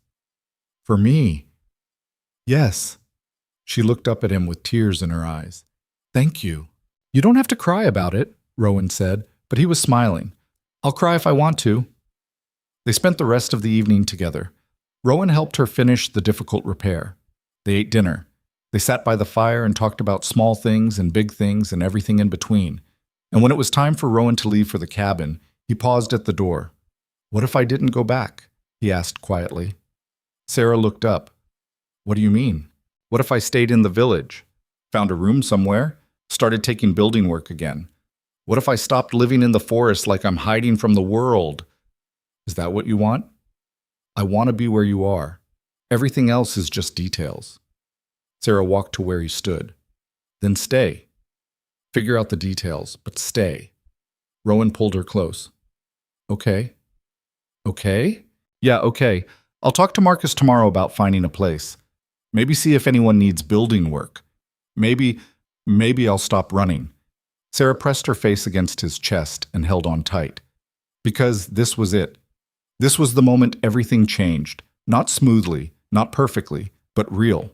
"For me?" "Yes." She looked up at him with tears in her eyes. "Thank you." "You don't have to cry about it," Rowan said, but he was smiling. "I'll cry if I want to." They spent the rest of the evening together. Rowan helped her finish the difficult repair. They ate dinner. They sat by the fire and talked about small things and big things and everything in between. And when it was time for Rowan to leave for the cabin, he paused at the door. "What if I didn't go back?" he asked quietly. Sarah looked up. "What do you mean? What if I stayed in the village? Found a room somewhere? Started taking building work again? What if I stopped living in the forest like I'm hiding from the world? Is that what you want?" "I want to be where you are. Everything else is just details." Sarah walked to where he stood. "Then stay. Figure out the details, but stay." Rowan pulled her close. "Okay." "Okay?" "Yeah, okay. I'll talk to Marcus tomorrow about finding a place. Maybe see if anyone needs building work. Maybe I'll stop running." Sarah pressed her face against his chest and held on tight. Because this was it. This was the moment everything changed. Not smoothly, not perfectly, but real.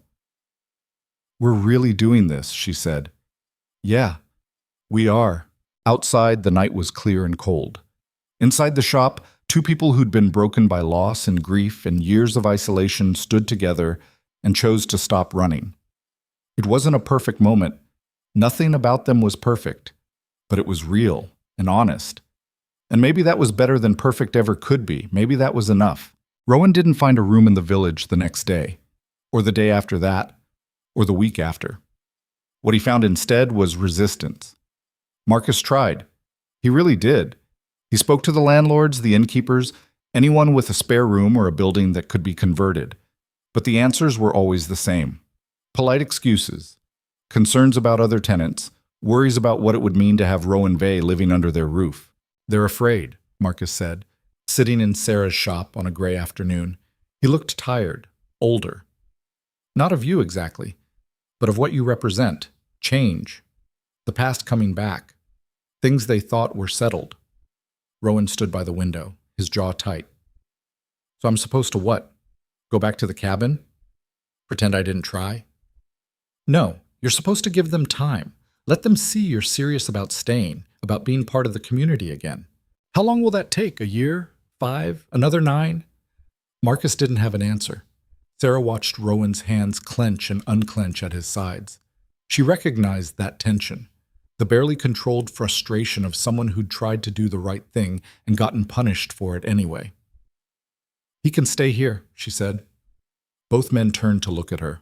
"We're really doing this," she said. "Yeah, we are." Outside, the night was clear and cold. Inside the shop, 2 people who'd been broken by loss and grief and years of isolation stood together and chose to stop running. It wasn't a perfect moment. Nothing about them was perfect, but it was real and honest. And maybe that was better than perfect ever could be. Maybe that was enough. Rowan didn't find a room in the village the next day, or the day after that, or the week after. What he found instead was resistance. Marcus tried. He really did. He spoke to the landlords, the innkeepers, anyone with a spare room or a building that could be converted. But the answers were always the same. Polite excuses, concerns about other tenants, worries about what it would mean to have Rowan Vey living under their roof. "They're afraid," Marcus said, sitting in Sarah's shop on a gray afternoon. He looked tired, older. "Not of you exactly, but of what you represent. Change. The past coming back. Things they thought were settled." Rowan stood by the window, his jaw tight. "So I'm supposed to what? Go back to the cabin? Pretend I didn't try?" "No, you're supposed to give them time. Let them see you're serious about staying, about being part of the community again. How long will that take? A year? 5? Another 9? Marcus didn't have an answer. Sarah watched Rowan's hands clench and unclench at his sides. She recognized that tension, the barely controlled frustration of someone who'd tried to do the right thing and gotten punished for it anyway. "He can stay here," she said. Both men turned to look at her.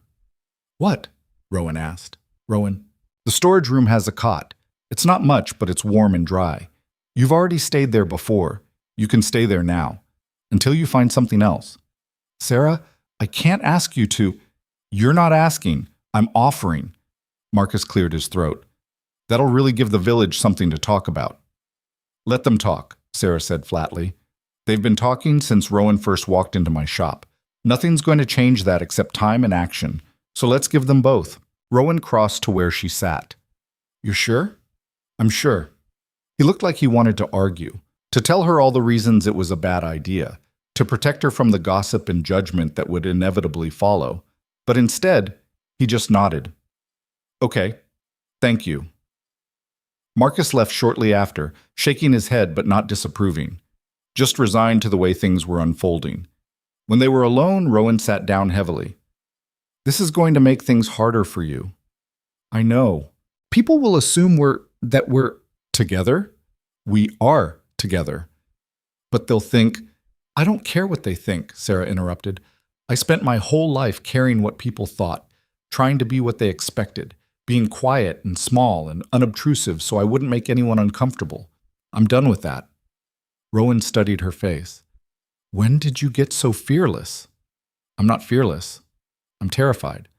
"What?" Rowan asked. "Rowan, the storage room has a cot. It's not much, but it's warm and dry. You've already stayed there before. You can stay there now, until you find something else." "Sarah, I can't ask you to." "You're not asking. I'm offering." Marcus cleared his throat. "That'll really give the village something to talk about." "Let them talk," Sarah said flatly. "They've been talking since Rowan first walked into my shop. Nothing's going to change that except time and action, so let's give them both." Rowan crossed to where she sat. "You're sure?" "I'm sure." He looked like he wanted to argue, to tell her all the reasons it was a bad idea, to protect her from the gossip and judgment that would inevitably follow. But instead, he just nodded. "Okay, thank you." Marcus left shortly after, shaking his head but not disapproving, just resigned to the way things were unfolding. When they were alone, Rowan sat down heavily. "This is going to make things harder for you." "I know. People will assume we're together. We are together. But they'll think—" "I don't care what they think," Sarah interrupted. "I spent my whole life caring what people thought, trying to be what they expected, being quiet and small and unobtrusive so I wouldn't make anyone uncomfortable. I'm done with that." Rowan studied her face. "When did you get so fearless?" "I'm not fearless. I'm terrified.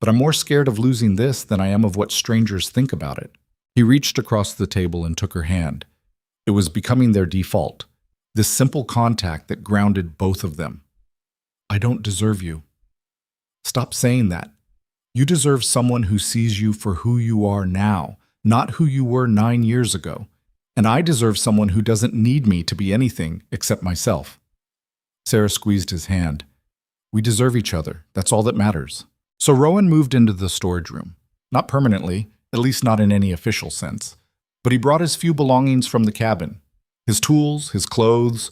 But I'm more scared of losing this than I am of what strangers think about it." He reached across the table and took her hand. It was becoming their default, this simple contact that grounded both of them. "I don't deserve you." "Stop saying that. You deserve someone who sees you for who you are now, not who you were 9 years ago. And I deserve someone who doesn't need me to be anything except myself." Sarah squeezed his hand. "We deserve each other. That's all that matters." So Rowan moved into the storage room. Not permanently, at least not in any official sense. But he brought his few belongings from the cabin. His tools, his clothes,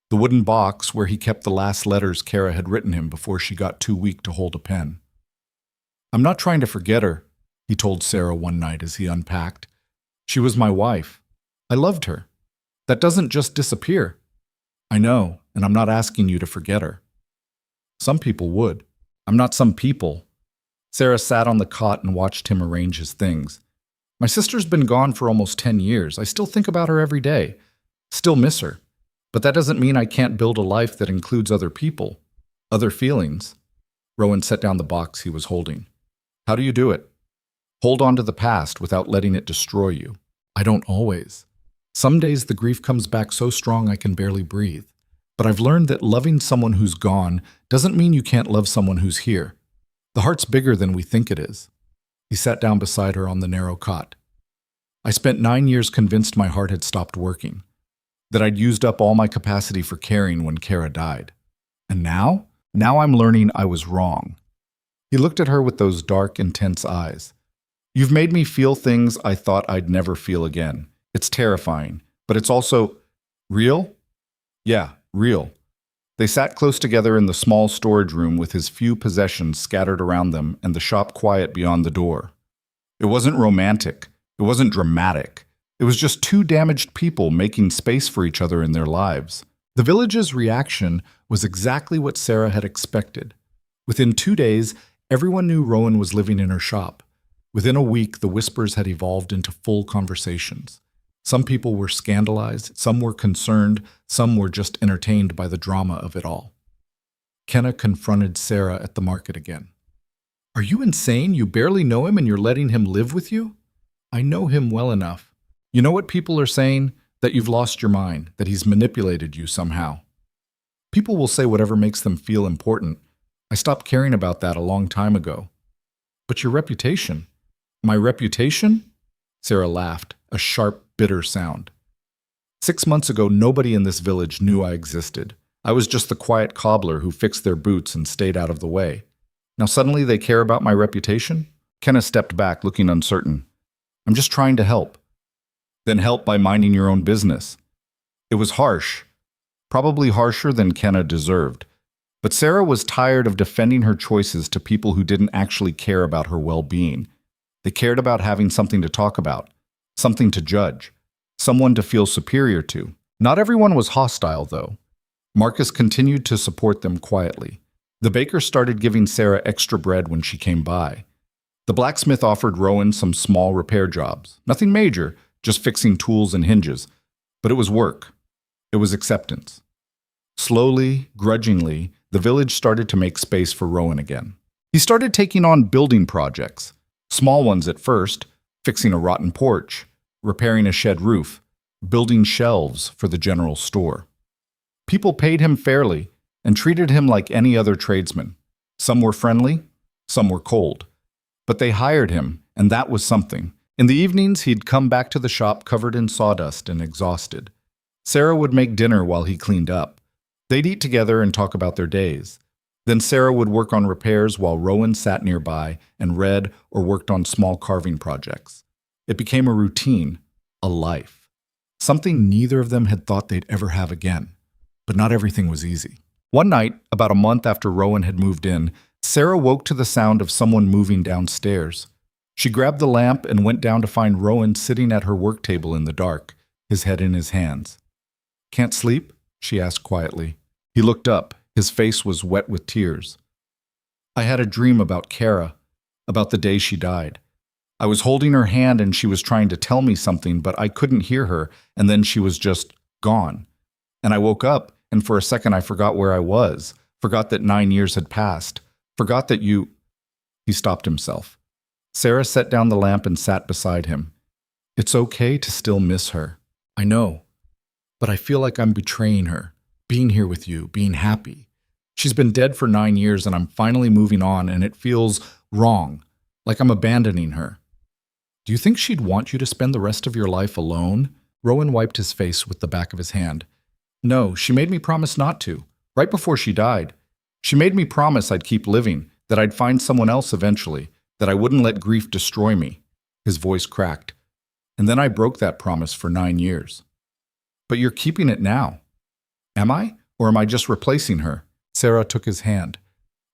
the wooden box where he kept the last letters Kara had written him before she got too weak to hold a pen. "I'm not trying to forget her," he told Sarah one night as he unpacked. "She was my wife. I loved her. That doesn't just disappear." "I know, and I'm not asking you to forget her." "Some people would." "I'm not some people." Sarah sat on the cot and watched him arrange his things. "My sister's been gone for almost 10 years. I still think about her every day. Still miss her. But that doesn't mean I can't build a life that includes other people, other feelings." Rowan set down the box he was holding. "How do you do it?" "Hold on to the past without letting it destroy you." "I don't always. Some days the grief comes back so strong I can barely breathe. But I've learned that loving someone who's gone doesn't mean you can't love someone who's here. The heart's bigger than we think it is." He sat down beside her on the narrow cot. "I spent 9 years convinced my heart had stopped working, that I'd used up all my capacity for caring when Kara died. And now? Now I'm learning I was wrong." He looked at her with those dark, intense eyes. "You've made me feel things I thought I'd never feel again. It's terrifying, but it's also real?" "Yeah, real." They sat close together in the small storage room with his few possessions scattered around them and the shop quiet beyond the door. It wasn't romantic. It wasn't dramatic. It was just two damaged people making space for each other in their lives. The village's reaction was exactly what Sarah had expected. Within 2 days, everyone knew Rowan was living in her shop. Within a week, the whispers had evolved into full conversations. Some people were scandalized, some were concerned, some were just entertained by the drama of it all. Kenna confronted Sarah at the market again. "Are you insane? You barely know him and you're letting him live with you?" "I know him well enough. You know what people are saying? That you've lost your mind, that he's manipulated you somehow." "People will say whatever makes them feel important. I stopped caring about that a long time ago." "But your reputation." "My reputation?" Sarah laughed, a sharp, bitter sound. 6 months ago, nobody in this village knew I existed. I was just the quiet cobbler who fixed their boots and stayed out of the way. Now suddenly they care about my reputation?" Kenna stepped back, looking uncertain. "I'm just trying to help." "Then help by minding your own business." It was harsh, probably harsher than Kenna deserved. But Sarah was tired of defending her choices to people who didn't actually care about her well-being. They cared about having something to talk about, something to judge, someone to feel superior to. Not everyone was hostile, though. Marcus continued to support them quietly. The baker started giving Sarah extra bread when she came by. The blacksmith offered Rowan some small repair jobs. Nothing major, just fixing tools and hinges. But it was work. It was acceptance. Slowly, grudgingly, the village started to make space for Rowan again. He started taking on building projects. Small ones at first, fixing a rotten porch, repairing a shed roof, building shelves for the general store. People paid him fairly and treated him like any other tradesman. Some were friendly, some were cold. But they hired him, and that was something. In the evenings, he'd come back to the shop covered in sawdust and exhausted. Sarah would make dinner while he cleaned up. They'd eat together and talk about their days. Then Sarah would work on repairs while Rowan sat nearby and read or worked on small carving projects. It became a routine, a life. Something neither of them had thought they'd ever have again. But not everything was easy. One night, about a month after Rowan had moved in, Sarah woke to the sound of someone moving downstairs. She grabbed the lamp and went down to find Rowan sitting at her work table in the dark, his head in his hands. "Can't sleep?" she asked quietly. He looked up. His face was wet with tears. "I had a dream about Kara, about the day she died. I was holding her hand and she was trying to tell me something, but I couldn't hear her, and then she was just gone. And I woke up, and for a second I forgot where I was, forgot that 9 years had passed, forgot that you—" He stopped himself. Sarah set down the lamp and sat beside him. "It's okay to still miss her. I know. But I feel like I'm betraying her, being here with you, being happy. She's been dead for 9 years and I'm finally moving on, and it feels wrong, like I'm abandoning her." "Do you think she'd want you to spend the rest of your life alone?" Rowan wiped his face with the back of his hand. "No, she made me promise not to, right before she died. She made me promise I'd keep living, that I'd find someone else eventually, that I wouldn't let grief destroy me." His voice cracked. "And then I broke that promise for 9 years. But you're keeping it now. Am I? Or am I just replacing her?" Sarah took his hand.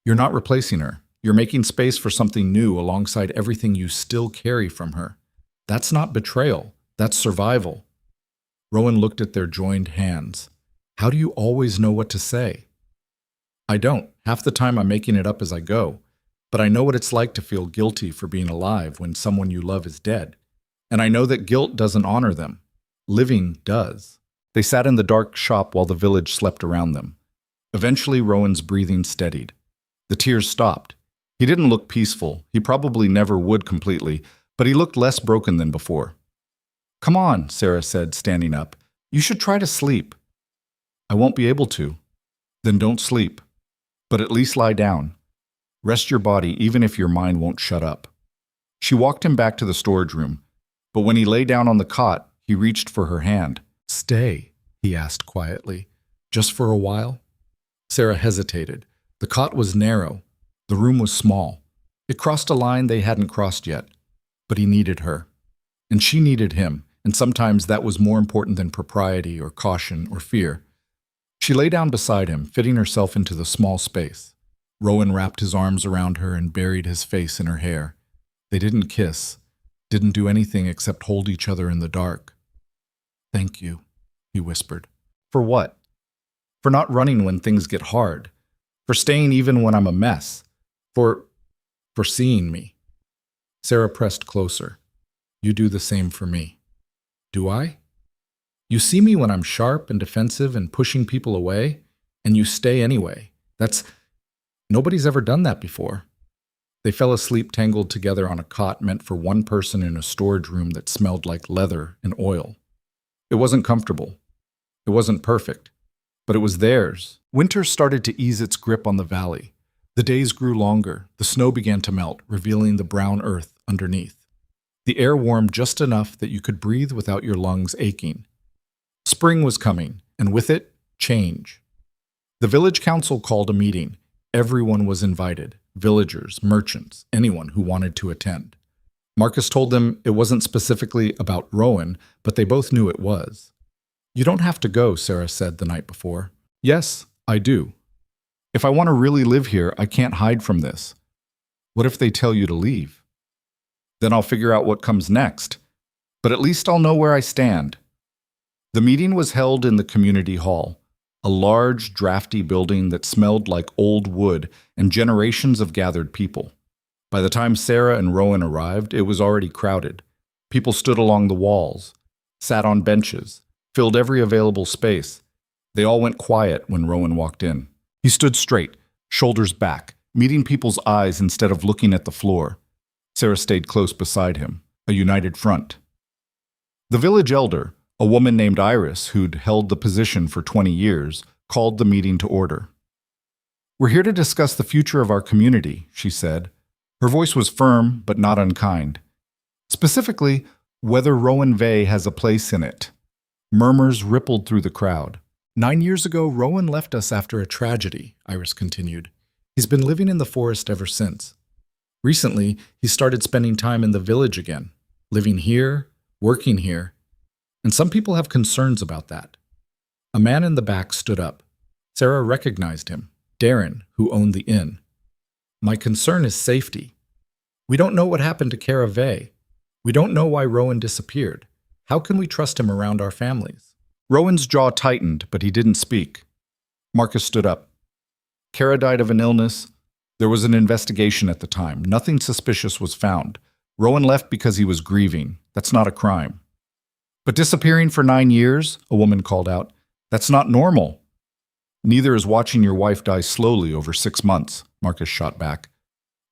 "You're not replacing her. You're making space for something new alongside everything you still carry from her. That's not betrayal. That's survival." Rowan looked at their joined hands. "How do you always know what to say?" "I don't. Half the time I'm making it up as I go. But I know what it's like to feel guilty for being alive when someone you love is dead. And I know that guilt doesn't honor them. Living does." They sat in the dark shop while the village slept around them. Eventually, Rowan's breathing steadied. The tears stopped. He didn't look peaceful. He probably never would completely, but he looked less broken than before. "Come on," Sarah said, standing up. "You should try to sleep." "I won't be able to." "Then don't sleep. But at least lie down. Rest your body even if your mind won't shut up." She walked him back to the storage room, but when he lay down on the cot, he reached for her hand. "Stay," he asked quietly. "Just for a while?" Sarah hesitated. The cot was narrow. The room was small. It crossed a line they hadn't crossed yet. But he needed her. And she needed him, and sometimes that was more important than propriety or caution or fear. She lay down beside him, fitting herself into the small space. Rowan wrapped his arms around her and buried his face in her hair. They didn't kiss, didn't do anything except hold each other in the dark. "Thank you," he whispered. "For what?" "For not running when things get hard. For staying even when I'm a mess. For seeing me." Sarah pressed closer. You do the same for me. Do I? You see me when I'm sharp and defensive and pushing people away, and you stay anyway. Nobody's ever done that before. They fell asleep tangled together on a cot meant for one person in a storage room that smelled like leather and oil. It wasn't comfortable. It wasn't perfect. But it was theirs. Winter started to ease its grip on the valley. The days grew longer. The snow began to melt, revealing the brown earth underneath. The air warmed just enough that you could breathe without your lungs aching. Spring was coming, and with it, change. The village council called a meeting. Everyone was invited. Villagers, merchants, anyone who wanted to attend. Marcus told them it wasn't specifically about Rowan, but they both knew it was. You don't have to go, Sarah said the night before. Yes, I do. If I want to really live here, I can't hide from this. What if they tell you to leave? Then I'll figure out what comes next. But at least I'll know where I stand. The meeting was held in the community hall, a large, drafty building that smelled like old wood and generations of gathered people. By the time Sarah and Rowan arrived, it was already crowded. People stood along the walls, sat on benches, filled every available space. They all went quiet when Rowan walked in. He stood straight, shoulders back, meeting people's eyes instead of looking at the floor. Sarah stayed close beside him, a united front. The village elder, a woman named Iris who'd held the position for 20 years, called the meeting to order. We're here to discuss the future of our community, she said. Her voice was firm but not unkind. Specifically, whether Rowan Vey has a place in it. Murmurs rippled through the crowd. 9 years ago, Rowan left us after a tragedy, Iris continued. He's been living in the forest ever since. Recently, he started spending time in the village again, living here, working here. And some people have concerns about that. A man in the back stood up. Sarah recognized him, Darren, who owned the inn. My concern is safety. We don't know what happened to Cara Vey. We don't know why Rowan disappeared. How can we trust him around our families? Rowan's jaw tightened, but he didn't speak. Marcus stood up. Cara died of an illness. There was an investigation at the time. Nothing suspicious was found. Rowan left because he was grieving. That's not a crime. But disappearing for 9 years, a woman called out, that's not normal. Neither is watching your wife die slowly over 6 months, Marcus shot back.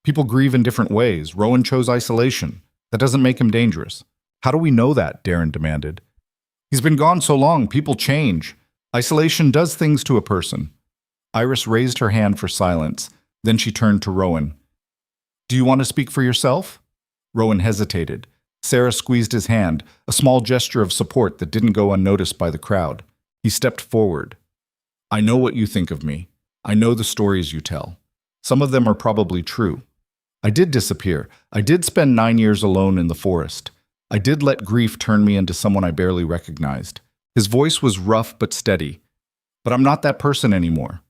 People grieve in different ways. Rowan chose isolation. That doesn't make him dangerous. How do we know that? Darren demanded. He's been gone so long, people change. Isolation does things to a person. Iris raised her hand for silence. Then she turned to Rowan. Do you want to speak for yourself? Rowan hesitated. Sarah squeezed his hand, a small gesture of support that didn't go unnoticed by the crowd. He stepped forward. I know what you think of me. I know the stories you tell. Some of them are probably true. I did disappear. I did spend 9 years alone in the forest. I did let grief turn me into someone I barely recognized. His voice was rough but steady. But I'm not that person anymore.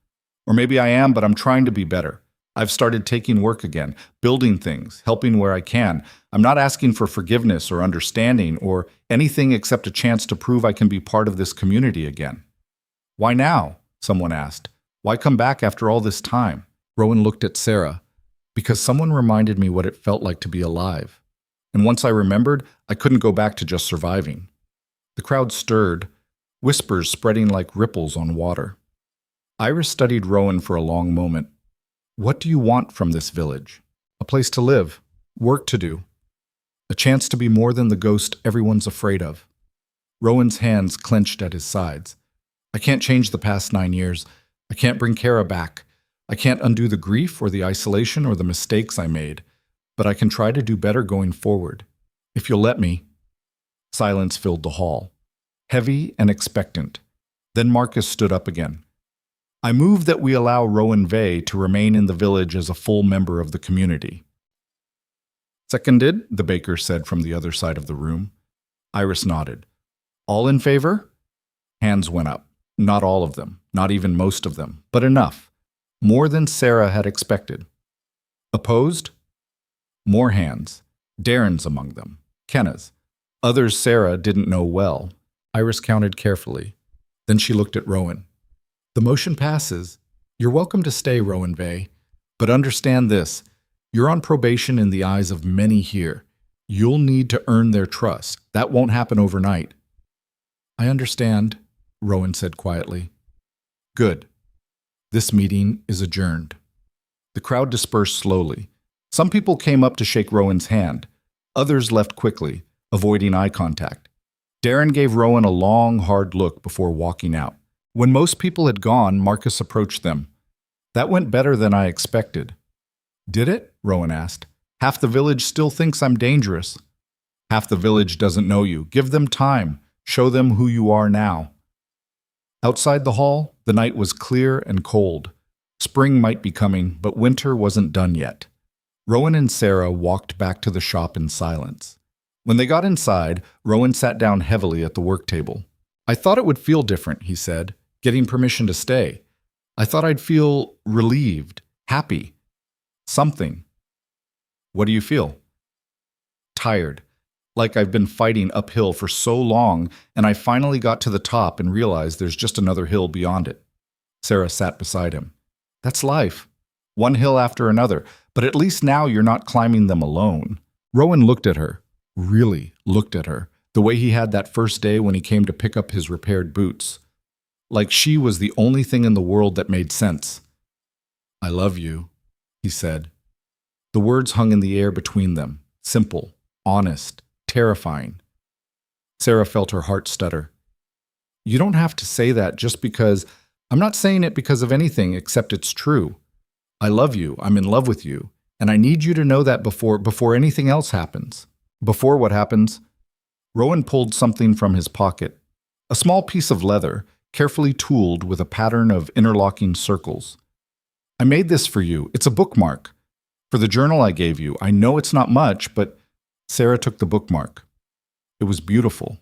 Or maybe I am, but I'm trying to be better. I've started taking work again, building things, helping where I can. I'm not asking for forgiveness or understanding or anything except a chance to prove I can be part of this community again. Why now? Someone asked. Why come back after all this time? Rowan looked at Sarah. Because someone reminded me what it felt like to be alive. And once I remembered, I couldn't go back to just surviving. The crowd stirred, whispers spreading like ripples on water. Iris studied Rowan for a long moment. What do you want from this village? A place to live, work to do, a chance to be more than the ghost everyone's afraid of. Rowan's hands clenched at his sides. I can't change the past 9 years. I can't bring Cara back. I can't undo the grief or the isolation or the mistakes I made, but I can try to do better going forward. If you'll let me. Silence filled the hall, heavy and expectant. Then Marcus stood up again. I move that we allow Rowan Vey to remain in the village as a full member of the community. Seconded, the baker said from the other side of the room. Iris nodded. All in favor? Hands went up. Not all of them, not even most of them, but enough. More than Sarah had expected. Opposed? More hands. Darren's among them. Kenna's. Others Sarah didn't know well. Iris counted carefully. Then she looked at Rowan. The motion passes. You're welcome to stay, Rowan Vey. But understand this. You're on probation in the eyes of many here. You'll need to earn their trust. That won't happen overnight." "I understand," Rowan said quietly. "Good. This meeting is adjourned." The crowd dispersed slowly. Some people came up to shake Rowan's hand. Others left quickly, avoiding eye contact. Darren gave Rowan a long, hard look before walking out. When most people had gone, Marcus approached them. "That went better than I expected." "Did it?" Rowan asked. "Half the village still thinks I'm dangerous." "Half the village doesn't know you. Give them time. Show them who you are now." Outside the hall, the night was clear and cold. Spring might be coming, but winter wasn't done yet. Rowan and Sarah walked back to the shop in silence. When they got inside, Rowan sat down heavily at the work table. "I thought it would feel different," he said, "getting permission to stay. I thought I'd feel relieved, happy, something." "What do you feel?" "Tired. Like I've been fighting uphill for so long, and I finally got to the top and realized there's just another hill beyond it." Sarah sat beside him. "That's life. One hill after another, but at least now you're not climbing them alone." Rowan looked at her, really looked at her, the way he had that first day when he came to pick up his repaired boots. Like she was the only thing in the world that made sense. "I love you," he said. The words hung in the air between them, simple, honest, terrifying. Sarah felt her heart stutter. "You don't have to say that just because. I'm not saying it because of anything except it's true. I love you, I'm in love with you, and I need you to know that before anything else happens." "Before what happens?" Rowan pulled something from his pocket. A small piece of leather, carefully tooled with a pattern of interlocking circles. "I made this for you. It's a bookmark. For the journal I gave you. I know it's not much, but..." Sarah took the bookmark. It was beautiful.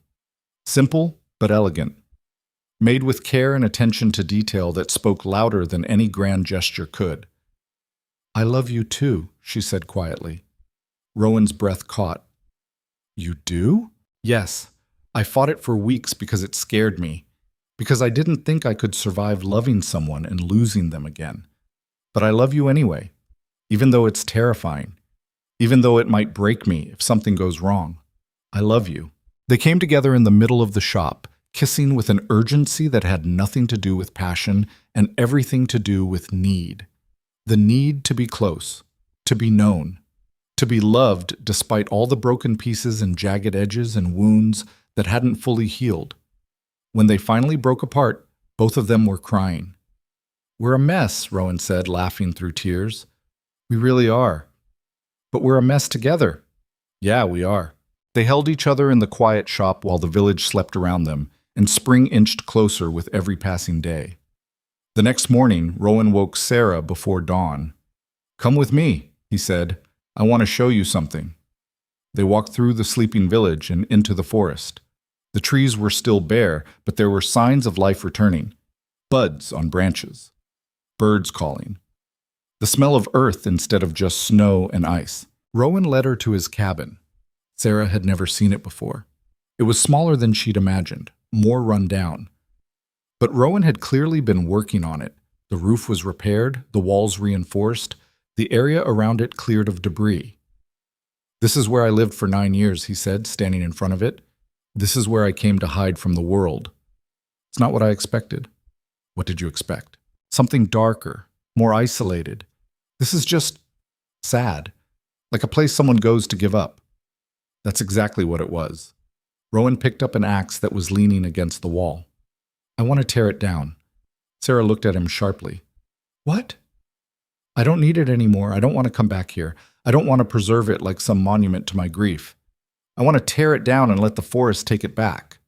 Simple, but elegant. Made with care and attention to detail that spoke louder than any grand gesture could. "I love you too," she said quietly. Rowan's breath caught. "You do?" "Yes. I fought it for weeks because it scared me. Because I didn't think I could survive loving someone and losing them again. But I love you anyway, even though it's terrifying. Even though it might break me if something goes wrong. I love you." They came together in the middle of the shop, kissing with an urgency that had nothing to do with passion and everything to do with need. The need to be close, to be known, to be loved despite all the broken pieces and jagged edges and wounds that hadn't fully healed. When they finally broke apart, both of them were crying. "We're a mess," Rowan said, laughing through tears. "We really are. But we're a mess together." "Yeah, we are." They held each other in the quiet shop while the village slept around them, and spring inched closer with every passing day. The next morning, Rowan woke Sarah before dawn. "Come with me," he said. "I want to show you something." They walked through the sleeping village and into the forest. The trees were still bare, but there were signs of life returning. Buds on branches. Birds calling. The smell of earth instead of just snow and ice. Rowan led her to his cabin. Sarah had never seen it before. It was smaller than she'd imagined, more run down. But Rowan had clearly been working on it. The roof was repaired, the walls reinforced, the area around it cleared of debris. "This is where I lived for 9 years," he said, standing in front of it. "This is where I came to hide from the world." "It's not what I expected." "What did you expect?" "Something darker, more isolated. This is just sad, like a place someone goes to give up." That's exactly what it was. Rowan picked up an axe that was leaning against the wall. "I want to tear it down." Sarah looked at him sharply. "What?" "I don't need it anymore. I don't want to come back here. I don't want to preserve it like some monument to my grief. I want to tear it down and let the forest take it back."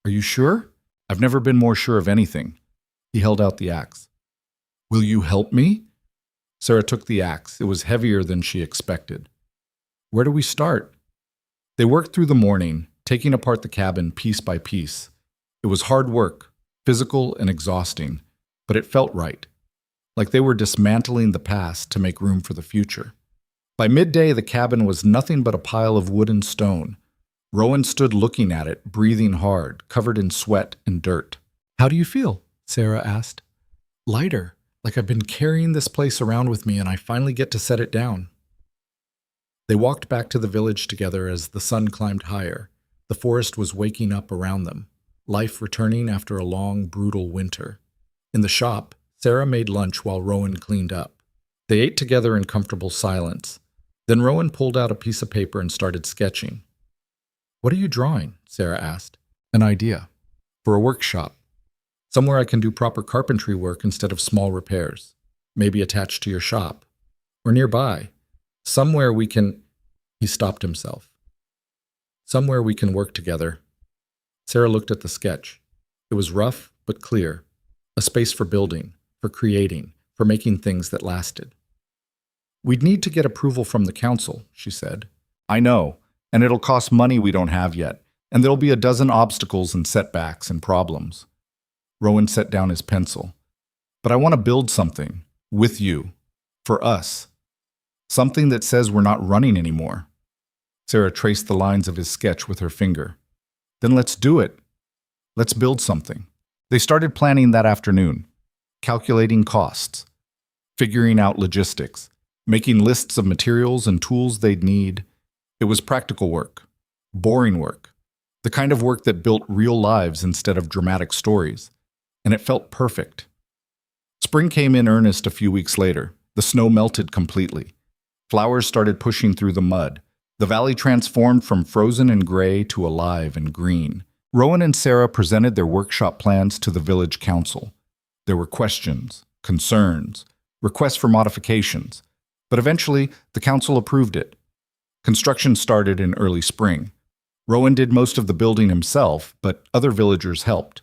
"Are you sure?" "I've never been more sure of anything." He held out the axe. "Will you help me?" Sarah took the axe. It was heavier than she expected. "Where do we start?" They worked through the morning, taking apart the cabin piece by piece. It was hard work, physical and exhausting, but it felt right. Like they were dismantling the past to make room for the future. By midday, the cabin was nothing but a pile of wood and stone. Rowan stood looking at it, breathing hard, covered in sweat and dirt. "How do you feel?" Sarah asked. "Lighter, like I've been carrying this place around with me and I finally get to set it down." They walked back to the village together as the sun climbed higher. The forest was waking up around them, life returning after a long, brutal winter. In the shop, Sarah made lunch while Rowan cleaned up. They ate together in comfortable silence. Then Rowan pulled out a piece of paper and started sketching. "What are you drawing?" Sarah asked. "An idea. For a workshop. Somewhere I can do proper carpentry work instead of small repairs. Maybe attached to your shop. Or nearby. Somewhere we can—" He stopped himself. "Somewhere we can work together." Sarah looked at the sketch. It was rough but clear. A space for building, for creating, for making things that lasted. "We'd need to get approval from the council," she said. I know, and it'll cost money we don't have yet, and there'll be a dozen obstacles and setbacks and problems. Rowan set down his pencil. "But I want to build something, with you, for us. Something that says we're not running anymore." Sarah traced the lines of his sketch with her finger. "Then let's do it. Let's build something." They started planning that afternoon, calculating costs, figuring out logistics, making lists of materials and tools they'd need. It was practical work, boring work, the kind of work that built real lives instead of dramatic stories, and it felt perfect. Spring came in earnest a few weeks later. The snow melted completely. Flowers started pushing through the mud. The valley transformed from frozen and gray to alive and green. Rowan and Sarah presented their workshop plans to the village council. There were questions, concerns, requests for modifications, but eventually the council approved it. Construction started in early spring. Rowan did most of the building himself, but other villagers helped.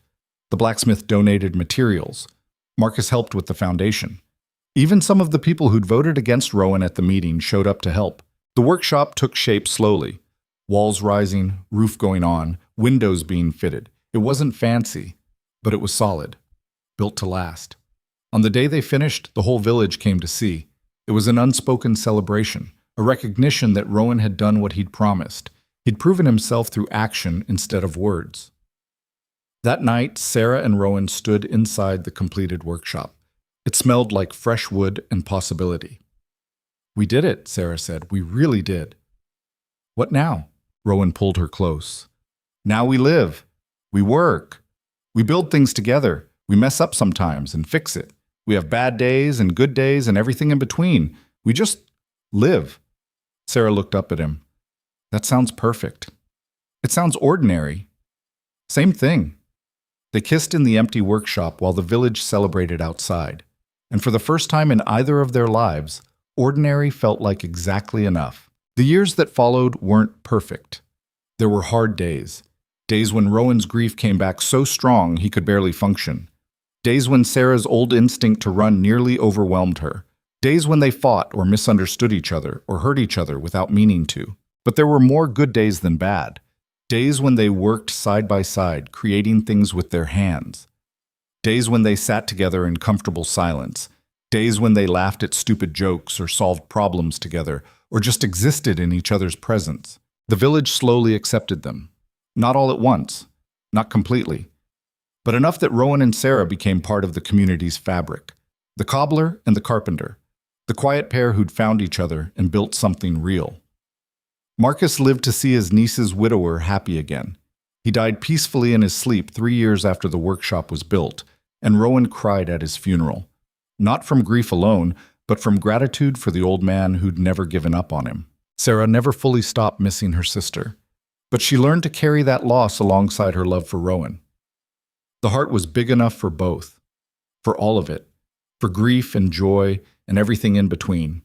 The blacksmith donated materials. Marcus helped with the foundation. Even some of the people who'd voted against Rowan at the meeting showed up to help. The workshop took shape slowly. Walls rising, roof going on, windows being fitted. It wasn't fancy, but it was solid, built to last. On the day they finished, the whole village came to see. It was an unspoken celebration, a recognition that Rowan had done what he'd promised. He'd proven himself through action instead of words. That night, Sarah and Rowan stood inside the completed workshop. It smelled like fresh wood and possibility. "We did it," Sarah said. "We really did." "What now?" Rowan pulled her close. "Now we live. We work. We build things together. We mess up sometimes and fix it. We have bad days and good days and everything in between. We just live." Sarah looked up at him. "That sounds perfect." "It sounds ordinary." "Same thing." They kissed in the empty workshop while the village celebrated outside. And for the first time in either of their lives, ordinary felt like exactly enough. The years that followed weren't perfect. There were hard days. Days when Rowan's grief came back so strong he could barely function. Days when Sarah's old instinct to run nearly overwhelmed her. Days when they fought or misunderstood each other or hurt each other without meaning to. But there were more good days than bad. Days when they worked side by side, creating things with their hands. Days when they sat together in comfortable silence. Days when they laughed at stupid jokes or solved problems together or just existed in each other's presence. The village slowly accepted them. Not all at once, not completely, but enough that Rowan and Sarah became part of the community's fabric. The cobbler and the carpenter. The quiet pair who'd found each other and built something real. Marcus lived to see his niece's widower happy again. He died peacefully in his sleep 3 years after the workshop was built, and Rowan cried at his funeral. Not from grief alone, but from gratitude for the old man who'd never given up on him. Sarah never fully stopped missing her sister, but she learned to carry that loss alongside her love for Rowan. The heart was big enough for both, for all of it, for grief and joy and everything in between.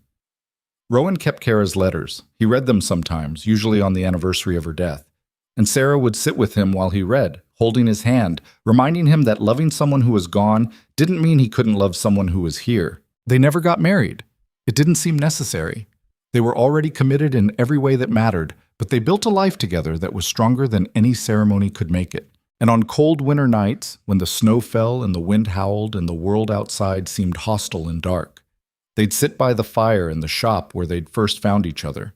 Rowan kept Kara's letters. He read them sometimes, usually on the anniversary of her death. And Sarah would sit with him while he read, holding his hand, reminding him that loving someone who was gone didn't mean he couldn't love someone who was here. They never got married. It didn't seem necessary. They were already committed in every way that mattered, but they built a life together that was stronger than any ceremony could make it. And on cold winter nights, when the snow fell and the wind howled and the world outside seemed hostile and dark, they'd sit by the fire in the shop where they'd first found each other.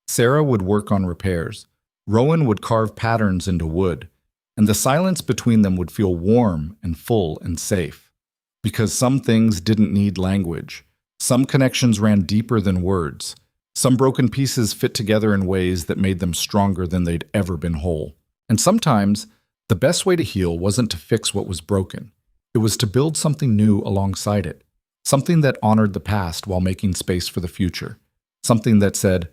Sarah would work on repairs. Rowan would carve patterns into wood, and the silence between them would feel warm and full and safe. Because some things didn't need language. Some connections ran deeper than words. Some broken pieces fit together in ways that made them stronger than they'd ever been whole. And sometimes, the best way to heal wasn't to fix what was broken. It was to build something new alongside it. Something that honored the past while making space for the future. Something that said,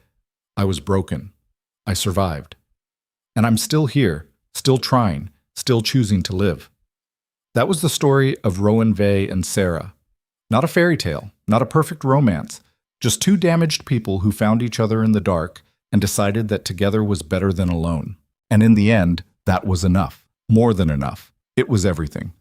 I was broken. I survived. And I'm still here, still trying, still choosing to live. That was the story of Rowan Vey and Sarah. Not a fairy tale, not a perfect romance, just two damaged people who found each other in the dark and decided that together was better than alone. And in the end, that was enough. More than enough. It was everything.